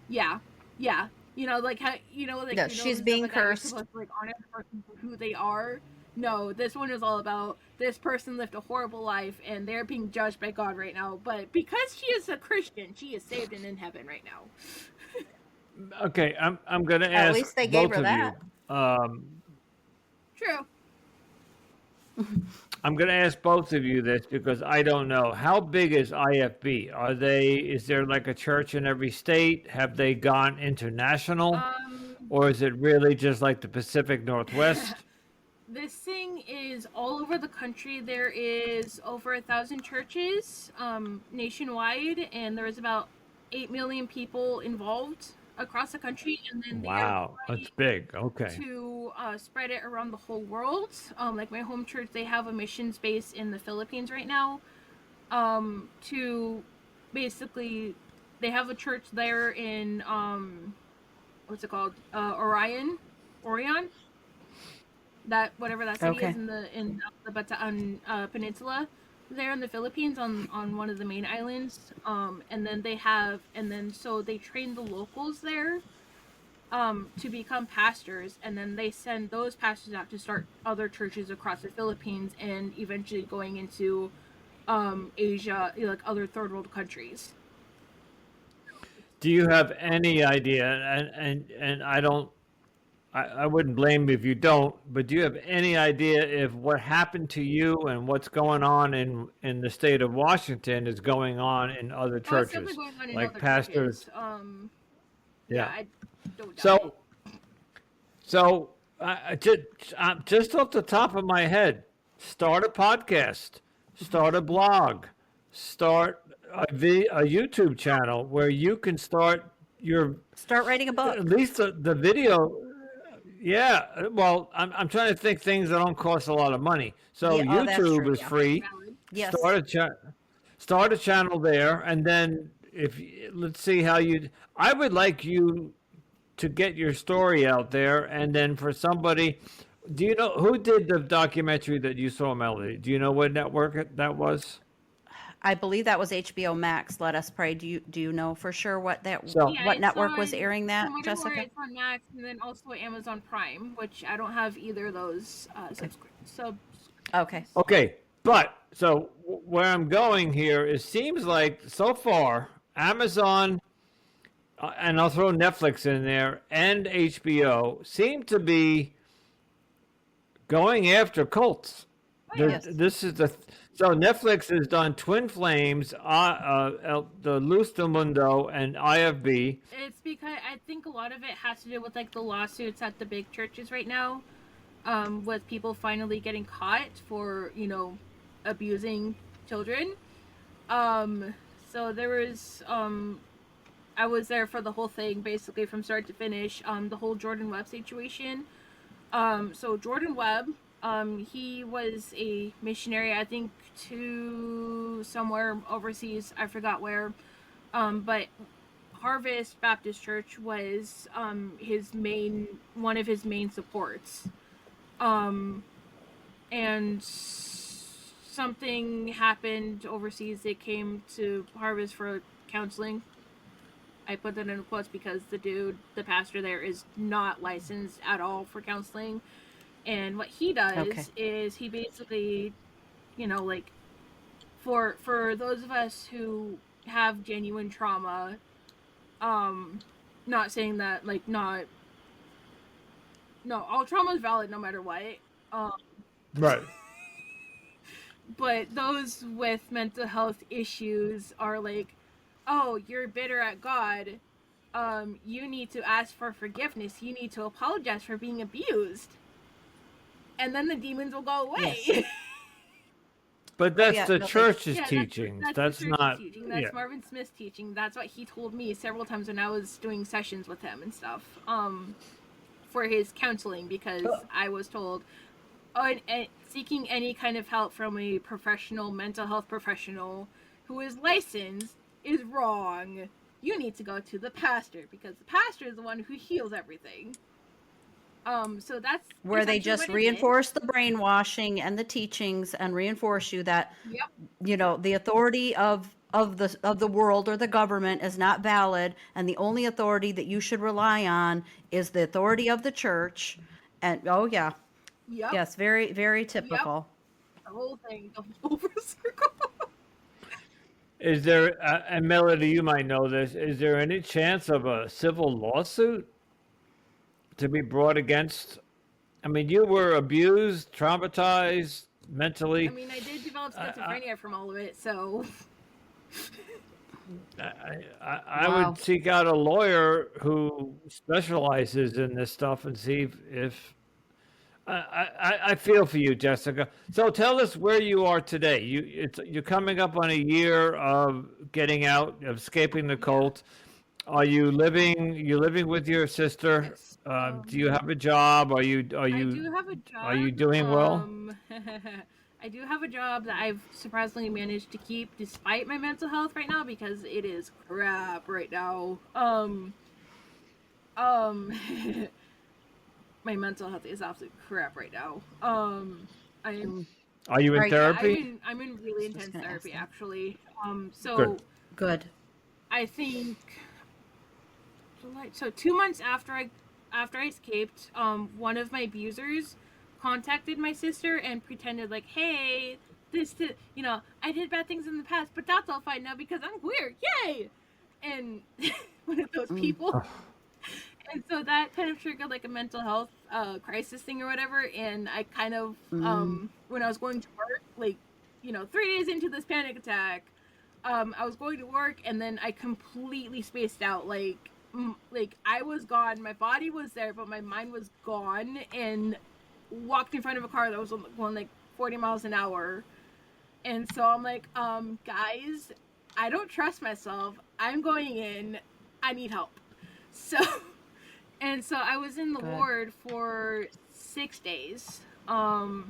Yeah, yeah. Like how Yeah, she's being cursed. Supposed to, like, honor the person for who they are. No, this one is all about this person lived a horrible life and they're being judged by God right now. But because she is a Christian, she is saved and in heaven right now. Okay, I'm gonna ask. At least they gave her that. True. I'm going to ask both of you this because I don't know. How big is IFB? Is there like a church in every state? Have they gone international? Or is it really just like the Pacific Northwest? This thing is all over the country. There is over 1,000 churches nationwide, and there's about 8 million people involved across the country, and then wow, that's big. Okay. To spread it around the whole world. Like my home church, they have a missions base in the Philippines right now. To basically, they have a church there in what's it called? Orion. That whatever that city is in the Bataan Peninsula. There in the Philippines on one of the main islands, and then so they train the locals there to become pastors, and then they send those pastors out to start other churches across the Philippines and eventually going into Asia, like other third world countries. Do you have any idea, and I wouldn't blame you if you don't, but do you have any idea if what happened to you and what's going on in the state of Washington is going on in other churches? It's going on in like other pastors. Churches. Yeah, I don't doubt So, just off the top of my head, start a podcast, start a blog, start a YouTube channel where you can start writing a book. At least the video. Yeah, well, I'm trying to think things that don't cost a lot of money. So Yeah, oh, that's YouTube true. is Yeah. free. Valid. Yes. Start a channel there, and then let's see how you. I would like you to get your story out there, and then for somebody. Do you know who did the documentary that you saw, Melody? Do you know what network that was? I believe that was HBO Max. Let Us Pray. Do you know for sure So Yeah, what it's network was on. airing that, From what I'm aware, Jessica? it's on Max and then also Amazon Prime, which I don't have either of those Okay. subscriptions. okay, but so where I'm going here is seems like so far Amazon and I'll throw Netflix in there and HBO seem to be going after cults. Oh yeah, Yes. This is the so Netflix has done Twin Flames, the Luz del Mundo, and IFB. it's because I think a lot of it has to do with like the lawsuits at the big churches right now, with people finally getting caught for abusing children. Um, so there was I was there for the whole thing, basically from start to finish. The whole Jordan Webb situation. So Jordan Webb, he was a missionary, I think, to somewhere overseas. I forgot where. But Harvest Baptist Church was one of his main supports. And something happened overseas. They came to Harvest for counseling. I put that in quotes because the pastor there, is not licensed at all for counseling. And what he Okay. does is he basically, like for those of us who have genuine trauma, not saying that like not no, all trauma is valid no matter what. Um, Right. but those with mental health issues are like, oh, you're bitter at God. You need to ask for forgiveness. You need to apologize for being abused, and then the demons will go away. Yes. But Oh that's yeah. the No, they. church's Yeah, teachings. that's the That's church's not. teaching. Yeah. That's Marvin Smith's teaching. That's what he told me several times when I was doing sessions with him and stuff. For his counseling, because I was told, oh, and seeking any kind of help from a professional mental health professional who is licensed is wrong. You need to go to the pastor because the pastor is the one who heals everything. So that's Where they essentially just what it did. reinforce the brainwashing and the teachings and reinforce you that Yep. the authority of the world or the government is not valid, and the only authority that you should rely on is the authority of the church. And oh yeah, Yep. yes, very very Yep. typical. The whole thing, the whole circle. Is there, and Melody, you might know this, is there any chance of a civil lawsuit to be brought against? I mean, you were abused, traumatized I mentally. mean, I did develop I, schizophrenia from all of it, so I would Wow. seek out a lawyer who specializes in this stuff and see if I feel for you, Jessica. So tell us where you are today. You're coming up on a year of getting out, of escaping the yeah. cult. Are you living? You living with your sister? Yes. Do you have a job? I do have a are job. you doing well? I do have a job that I've surprisingly managed to keep despite my mental health right now because it is crap right now. Um, my mental health is absolute crap right now. I'm Are you in Right. yeah, therapy? I'm in really Just intense gonna ask therapy that. actually. Good. So Good. I think July. So 2 months after I escaped, one of my abusers contacted my sister and pretended like, hey, I did bad things in the past, but that's all fine now because I'm queer. Yay! And one of those people. And so that kind of triggered like a mental health crisis thing or whatever. And I kind of, when I was going to work, like, 3 days into this panic attack, I was going to work and then I completely spaced out. Like I was gone. My body was there, but my mind was gone. And walked in front of a car that was going like 40 miles an hour. And so I'm like, guys, I don't trust myself. I'm going in. I need help. So, And so I was in the ward for 6 days. I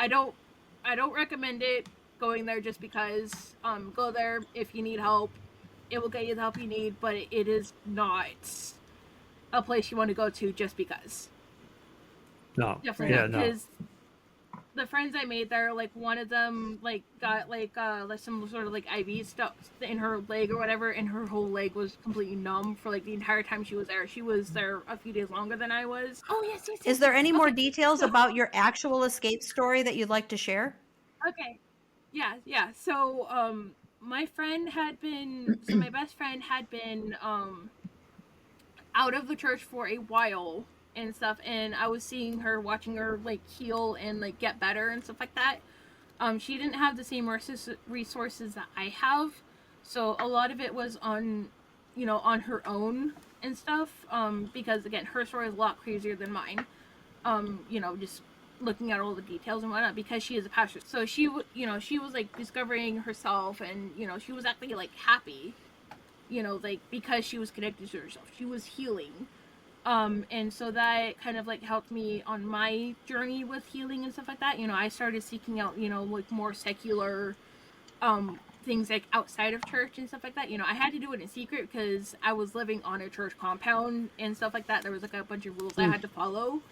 don't recommend it going there just because. Go there if you need help. It will get you the help you need, but it is not a place you want to go to just because. No. Definitely not. Because the friends I made there, like one of them like got like some sort of like IV stuff in her leg or whatever, and her whole leg was completely numb for like the entire time she was there. She was there a few days longer than I was. Oh yes. Is there any more details about your actual escape story that you'd like to share? Okay. Yeah. So my friend had been my best friend had been out of the church for a while and stuff, and I was seeing her, watching her like heal and like get better and stuff like that. She didn't have the same resources that I have, so a lot of it was on on her own and stuff, because again her story is a lot crazier than mine, just looking at all the details and whatnot, because she is a pastor. So she was like discovering herself, and she was actually like happy, like because she was connected to herself, she was healing. And so that kind of like helped me on my journey with healing and stuff like that. I started seeking out, like more secular things like outside of church and stuff like that. I had to do it in secret because I was living on a church compound and stuff like that. There was like a bunch of rules I had to follow.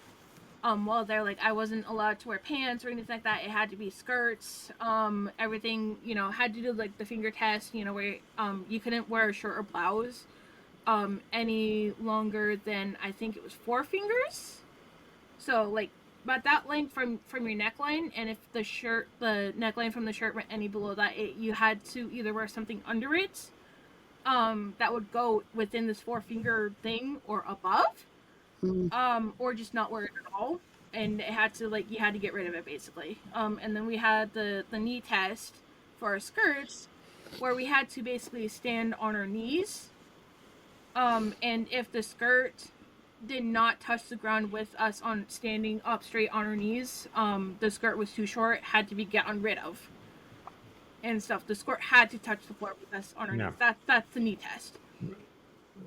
While there, like I wasn't allowed to wear pants or anything like that. It had to be skirts. Everything, had to do like the finger test, where you couldn't wear a shirt or blouse any longer than, I think it was 4 fingers. So like about that length from your neckline, and if the neckline from the shirt went any below that, you had to either wear something under it that would go within this 4-finger thing or above, or just not wear it at all. And it had to you had to get rid of it basically. And then we had the knee test for our skirts, where we had to basically stand on our knees. And if the skirt did not touch the ground with us on standing up straight on our knees, the skirt was too short, had to be gotten rid of. And stuff. The skirt had to touch the floor with us on our knees. That's the knee test.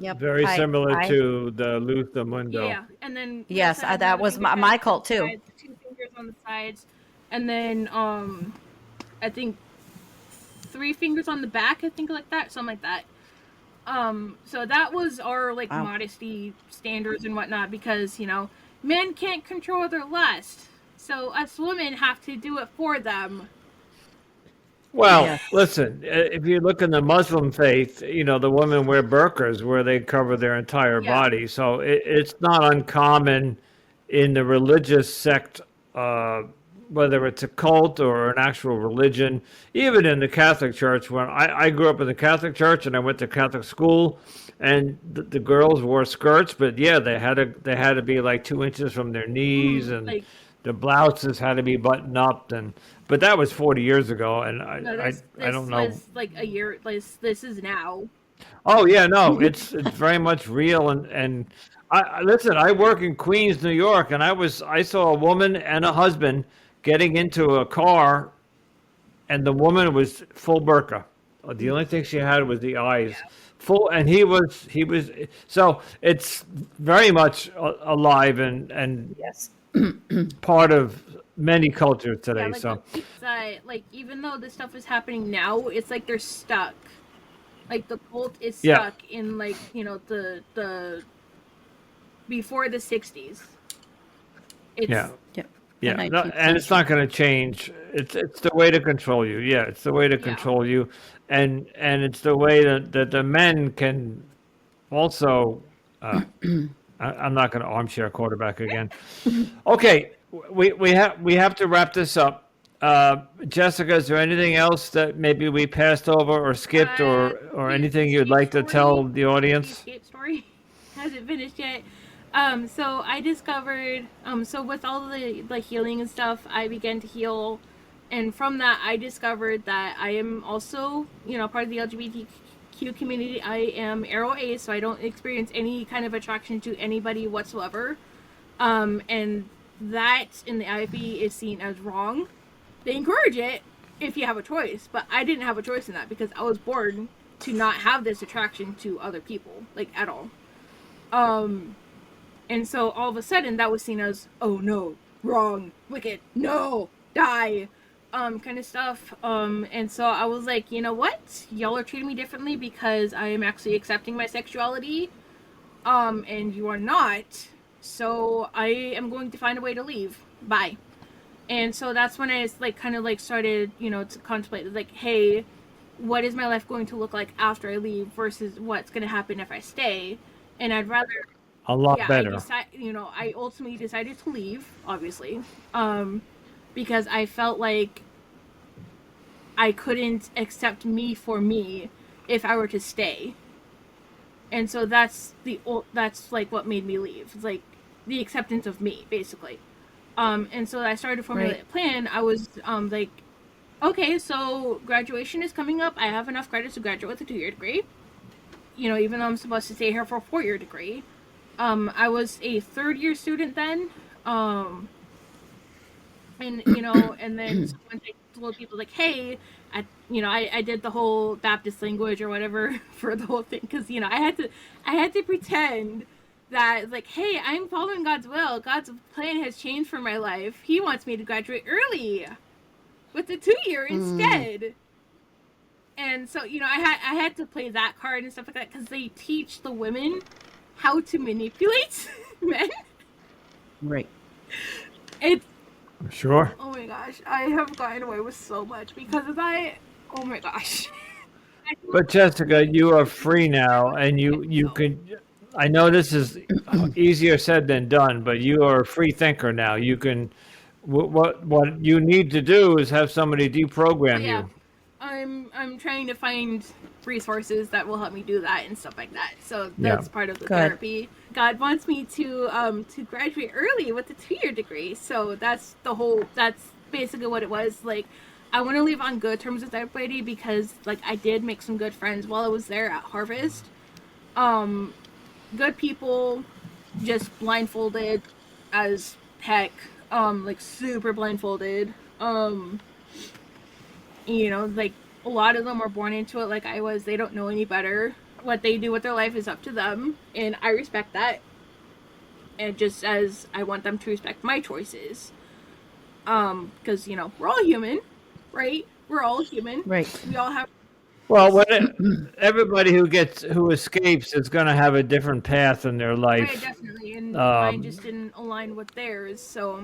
Yep. Very similar to the Luz del Mundo. Yeah, and then yes, that was my cult too. Sides, 2 fingers on the sides, and then I think 3 fingers on the back. I think like that, something like that. So that was our modesty standards and whatnot, because men can't control their lust, so us women have to do it for them. Well, listen, if you look in the Muslim faith, the women wear burqas where they cover their entire body. So it's not uncommon in the religious sect, whether it's a cult or an actual religion, even in the Catholic Church. When I grew up in the Catholic Church and I went to Catholic school, and the girls wore skirts, but they had to be like 2 inches from their knees, and the blouses had to be buttoned up, but that was 40 years ago, and I don't know. This was like a year. This is now. Oh yeah, no, it's very much real, and I listen. I work in Queens, New York, and I saw a woman and a husband getting into a car, and the woman was full burqa. The only thing she had was the eyes. Full, and he was so it's very much alive and yes. part of many cultures today. So it's, even though this stuff is happening now, it's like they're stuck. Like the cult is stuck in the before the 60s. It's, and it's not going to change. It's the way to control you. Yeah, it's the way to control you, and it's the way that the men can also. I'm not going to armchair quarterback again. Okay, we have to wrap this up. Jessica, is there anything else that maybe we passed over or skipped, or anything you'd like to tell the audience? The escape story hasn't finished yet. So I discovered, so with all the healing and stuff, I began to heal, and from that I discovered that I am also, part of the LGBTQ community. I am aro A, so I don't experience any kind of attraction to anybody whatsoever, and that in the IFB is seen as wrong. They encourage it if you have a choice, but I didn't have a choice in that because I was born to not have this attraction to other people, at all. And so all of a sudden that was seen as, oh no, wrong, wicked, no, die, kind of stuff. And so I was like, you know what? Y'all are treating me differently because I am actually accepting my sexuality, and you are not. So I am going to find a way to leave. Bye. And so that's when I like kind of like started, to contemplate like, hey, what is my life going to look like after I leave versus what's going to happen if I stay? And I'd rather, A lot yeah, better. I ultimately decided to leave, obviously, because I felt like I couldn't accept me for me if I were to stay. And so that's like what made me leave. It's like the acceptance of me, basically. And so I started to formulate a plan. I was like, okay, so graduation is coming up. I have enough credits to graduate with a 2-year degree. Even though I'm supposed to stay here for a 4-year degree. I was a 3rd-year student then. And then once I told people like, hey, I did the whole Baptist language or whatever for the whole thing because I had to pretend that like, hey, I'm following God's will. God's plan has changed for my life. He wants me to graduate early with the 2-year instead. And so I had to play that card and stuff like that because they teach the women how to manipulate men. Right. It's Sure. Oh my gosh, I have gotten away with so much because of that. Oh my gosh. But Jessica, you are free now, and you can. I know this is easier said than done, but you are a free thinker now. You can. What you need to do is have somebody deprogram Yeah, you. I'm trying to find resources that will help me do that and stuff like that. So Yeah. that's part of the Good. therapy. God wants me to graduate early with a 2-year degree. So that's basically what it was. Like, I want to leave on good terms with everybody because like I did make some good friends while I was there at Harvest. Good people, just blindfolded as heck. Like super blindfolded. Like a lot of them were born into it like I was. They don't know any better. What they do with their life is up to them, and I respect that. And just as I want them to respect my choices. Because we're all human, right? We're all human. Right. We all have. Well, everybody who escapes is going to have a different path in their Right, life. definitely, and mine Um, just didn't align with theirs. So,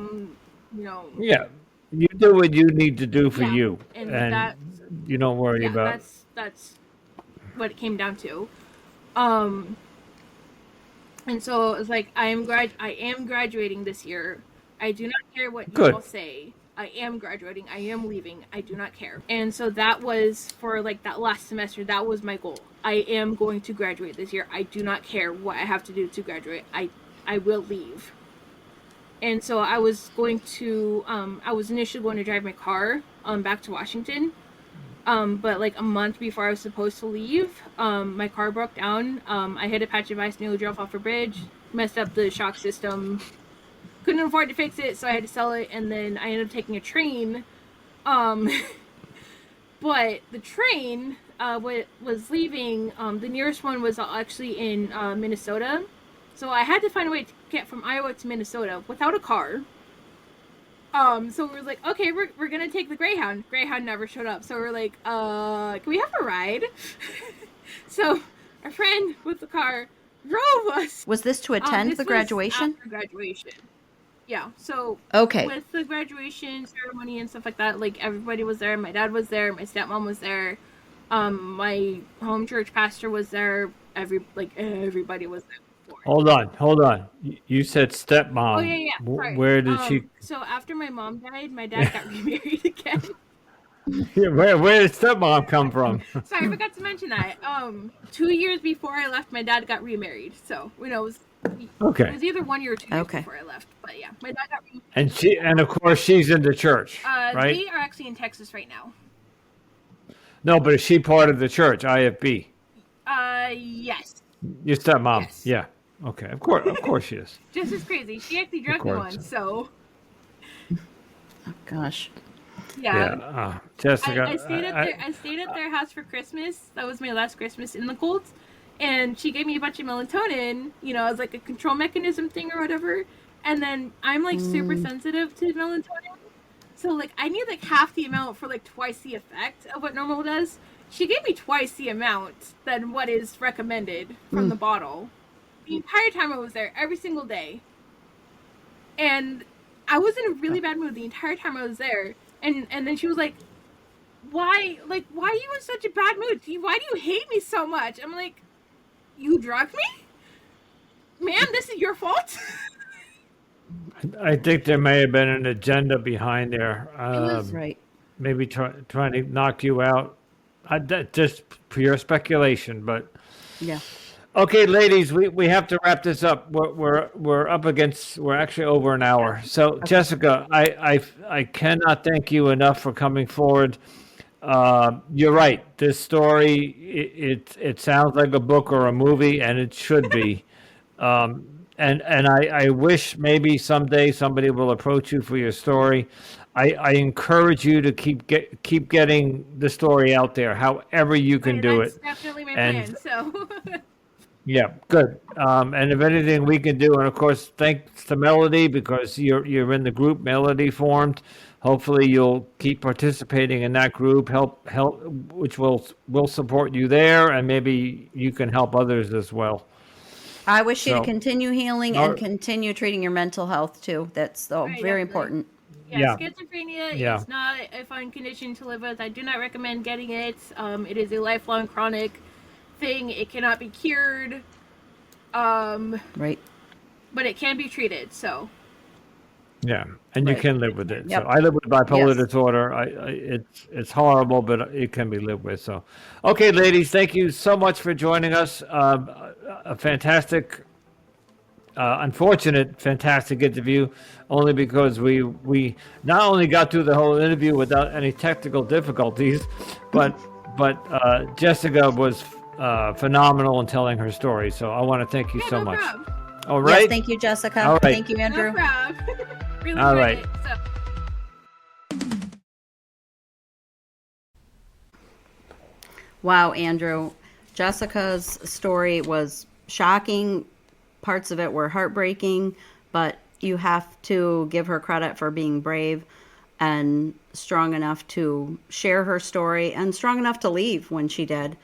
yeah, you do what you need to do for yeah, you, and and you don't worry yeah, about. that's what it came down to. Um, And so it's like I am graduating this year. I do not care what you all Good. say. I am graduating. I am leaving. I do not care. And so that was for like that last semester. That was my goal. I am going to graduate this year. I do not care what I have to do to graduate. I will leave. And so I was going to I was initially going to drive my car back to Washington. But like a month before I was supposed to leave, my car broke down. I hit a patch of ice, nearly drove off a bridge, messed up the shock system. Couldn't afford to fix it, so I had to sell it, and then I ended up taking a train. Um, but the train was leaving. The nearest one was actually in Minnesota, so I had to find a way to get from Iowa to Minnesota without a car. So we were like, okay, we're gonna take the Greyhound. Greyhound never showed up, so we're like, can we have a ride? So our friend with the car drove us. Was this to attend This the was graduation? after graduation. Yeah. So Okay. with the graduation ceremony and stuff like that, like everybody was there. My dad was there. My stepmom was there. My home church pastor was there. Everybody was there. Hold on. You said Oh stepmom. yeah, yeah. Sorry. Where did she? So after my mom died, my dad got remarried again. Yeah, where did stepmom come from? Sorry, I forgot to mention that. 2 years before I left, my dad got remarried. So it Okay. was either 1 year or 2 years Okay. before I left. But yeah, my dad got remarried. And of course she's in the church, right? They are actually in Texas right now. No, but is she part of the church, IFB? Yes. Your stepmom? Yes. Yeah. Okay. Of course she is. Just as crazy. She actually drugged me once. So Oh, gosh. yeah. Jessica. I stayed at their house for Christmas. That was my last Christmas in the cult. and she gave me a bunch of melatonin, as like a control mechanism thing or whatever. And then I'm like super sensitive to melatonin. So like I need like half the amount for like twice the effect of what normal does. She gave me twice the amount than what is recommended from the bottle. The entire time I was there, every single day. And I was in a really bad mood the entire time I was there. And then she was like, why are you in such a bad mood? Why do you hate me so much? I'm like, you drugged me? Ma'am, this is your fault? I think there may have been an agenda behind there. Right. Maybe trying to knock you out. Just pure speculation, but Yeah. okay, ladies, we have to wrap this up. We're up against. We're actually over an hour. So, Jessica, I cannot thank you enough for coming forward. You're right. This story it sounds like a book or a movie, and it should be. And I wish maybe someday somebody will approach you for your story. I encourage you to keep getting the story out there, however you can do That's it. definitely my And plan. So. yeah, good. And if anything we can do, and of course, thanks to Melody because you're in the group Melody formed. Hopefully, you'll keep participating in that group. Help, which will support you there, and maybe you can help others as well. I wish you to So, continue healing and continue treating your mental health too. That's Right, very definitely. important. Yeah, Yeah. schizophrenia Yeah. is not a fun condition to live with. I do not recommend getting it. It is a lifelong chronic thing. It cannot be cured. Right. But it can be treated. So. yeah, and you Right. can live with it. Yep. So I live with bipolar Yes. disorder. It's horrible, but it can be lived with. So, okay, ladies, thank you so much for joining us. A fantastic. Unfortunate, fantastic interview, only because we not only got through the whole interview without any technical difficulties, but Jessica was phenomenal in telling her story. So I want to thank you Yeah, so no much. problem. All right. Yes, thank you, Jessica. All right. Thank you, Andrew. No problem. Really All enjoyed right. it. So. Wow, Andrew. Jessica's story was shocking. Parts of it were heartbreaking, but you have to give her credit for being brave and strong enough to share her story and strong enough to leave when she did.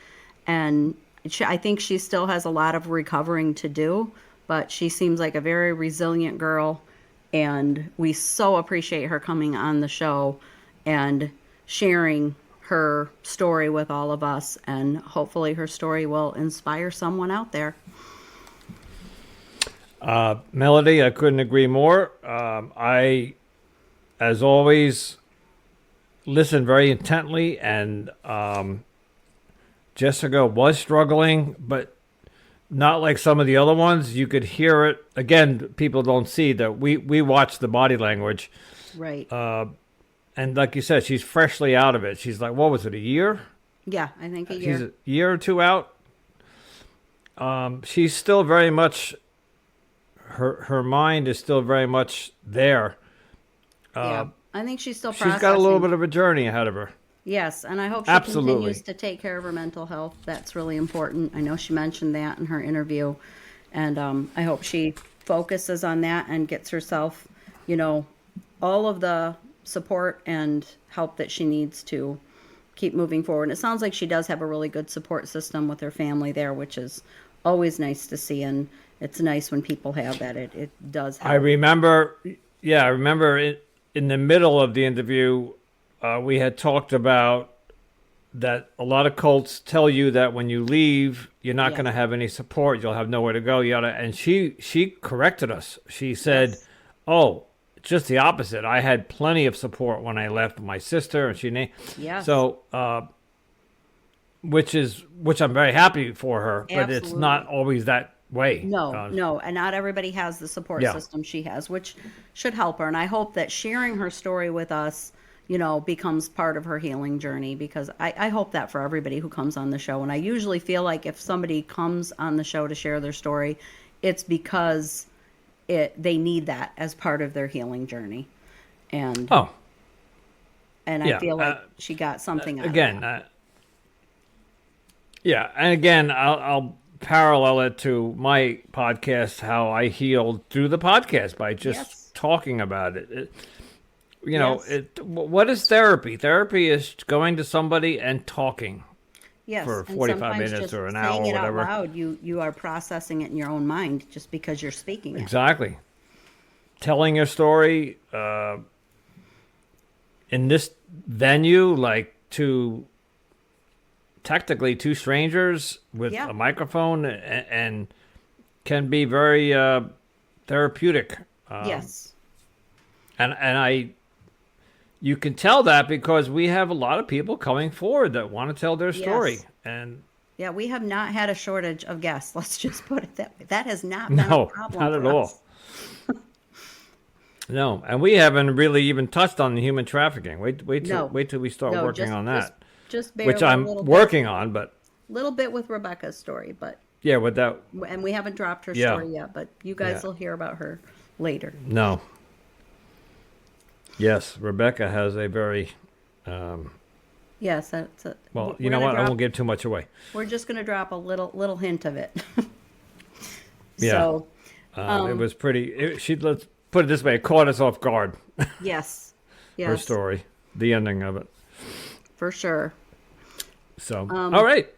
And I think she still has a lot of recovering to do, but she seems like a very resilient girl. And we so appreciate her coming on the show and sharing her story with all of us. And hopefully her story will inspire someone out there. Melody, I couldn't agree more. I, as always, listen very intently, and Jessica was struggling, but not like some of the other ones. You could hear it. Again, people don't see that we watch the body language. Right. And like you said, she's freshly out of it. She's like, what was it, a year? Yeah, I think a year. She's a year or two out. She's still very much, her mind is still very much there. Yeah, I think she's still processing. She's got a little bit of a journey ahead of her. Yes, and I hope she Absolutely. continues to take care of her mental health. That's really important. I know she mentioned that in her interview. And I hope she focuses on that and gets herself, all of the support and help that she needs to keep moving forward. And it sounds like she does have a really good support system with her family there, which is always nice to see. And it's nice when people have that. It does help. I remember in the middle of the interview, we had talked about that a lot of cults tell you that when you leave, you're not going to have any support. You'll have nowhere to go. And she corrected us. She said, Yes. "Oh, it's just the opposite. I had plenty of support when I left my sister." And Yes. So, which I'm very happy for her, but it's Absolutely. not always that way. No, and not everybody has the support system she has, which should help her. And I hope that sharing her story with us, becomes part of her healing journey, because I hope that for everybody who comes on the show. And I usually feel like if somebody comes on the show to share their story, it's because they need that as part of their healing journey. And I feel like she got something out again. of that. And again, I'll parallel it to my podcast, how I healed through the podcast by just talking about it. What is therapy? Therapy is going to somebody and talking for 45 minutes or an hour or whatever. Out loud, you are processing it in your own mind just because you're speaking it. Exactly. Telling your story in this venue, like technically two strangers with a microphone, and can be very therapeutic. Yes. And you can tell that because we have a lot of people coming forward that want to tell their story. Yes. And yeah, we have not had a shortage of guests. Let's just put it that way. That has not been a problem. Not at for all. us. No, and we haven't really even touched on the human trafficking. Wait till we start working on that. Just bear which I'm working on, but a little bit with Rebecca's story, but yeah, with that, and we haven't dropped her story yet, but you guys will hear about her later. No. Yes, Rebecca has a very yes, that's a, well, you know what? I won't give too much away. We're just going to drop a little hint of it. Yeah. So it was pretty. Let's put it this way: it caught us off guard. Yes. Her story, the ending of it, for sure. So, all right.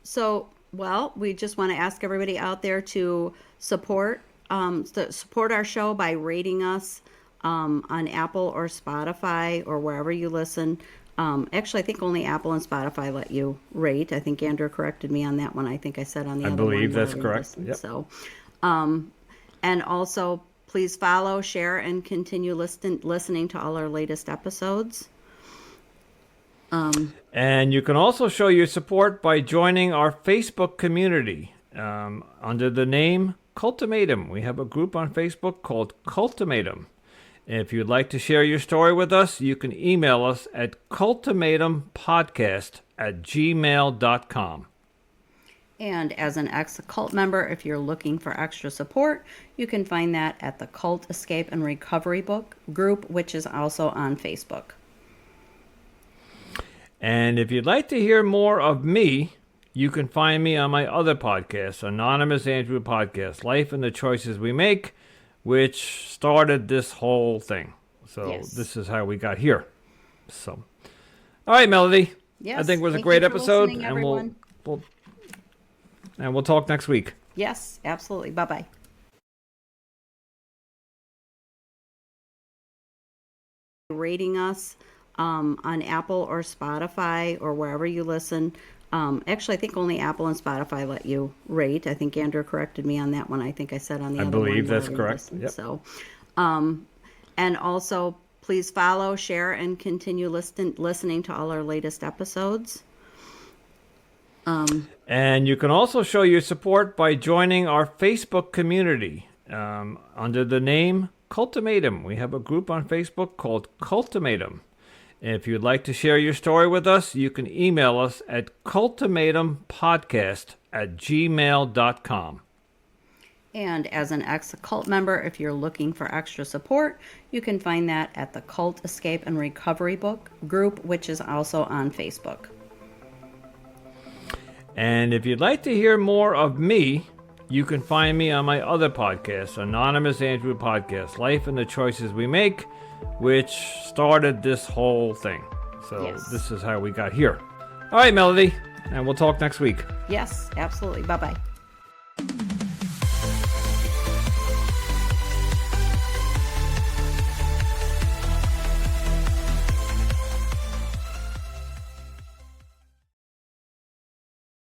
So, well, we just want to ask everybody out there to support our show by rating us on Apple or Spotify or wherever you listen. Actually, I think only Apple and Spotify let you rate. I think Andrew corrected me on that one. I think I said on the other one. I believe that's correct. Yep. So, and also please follow, share, and continue listening to all our latest episodes. And you can also show your support by joining our Facebook community under the name Cultimatum. We have a group on Facebook called Cultimatum. If you'd like to share your story with us, you can email us at cultimatumpodcast@gmail.com. And as an ex-cult member, if you're looking for extra support, you can find that at the Cult Escape and Recovery Book group, which is also on Facebook. And if you'd like to hear more of me, you can find me on my other podcast, Anonymous Andrew Podcast, Life and the Choices We Make, which started this whole thing. So this is how we got here. So, all right, Melody. Yes, I think it was a great episode, and everyone. we'll talk next week. Yes, absolutely. Bye-bye. Rating us on Apple or Spotify or wherever you listen. Actually, I think only Apple and Spotify let you rate. I think Andrew corrected me on that one. I think I said on the other one. I believe that's correct. Yep. So, and also please follow, share, and continue listening to all our latest episodes. And you can also show your support by joining our Facebook community under the name Cultimatum. We have a group on Facebook called Cultimatum. If you'd like to share your story with us, you can email us at cultimatumpodcast@gmail.com. And as an ex-cult member, if you're looking for extra support, you can find that at the Cult Escape and Recovery Book group, which is also on Facebook. And if you'd like to hear more of me, you can find me on my other podcast, Anonymous Andrew Podcast, Life and the Choices We Make, which started this whole thing. So this is how we got here. All right, Melody, and we'll talk next week. Yes, absolutely. Bye-bye.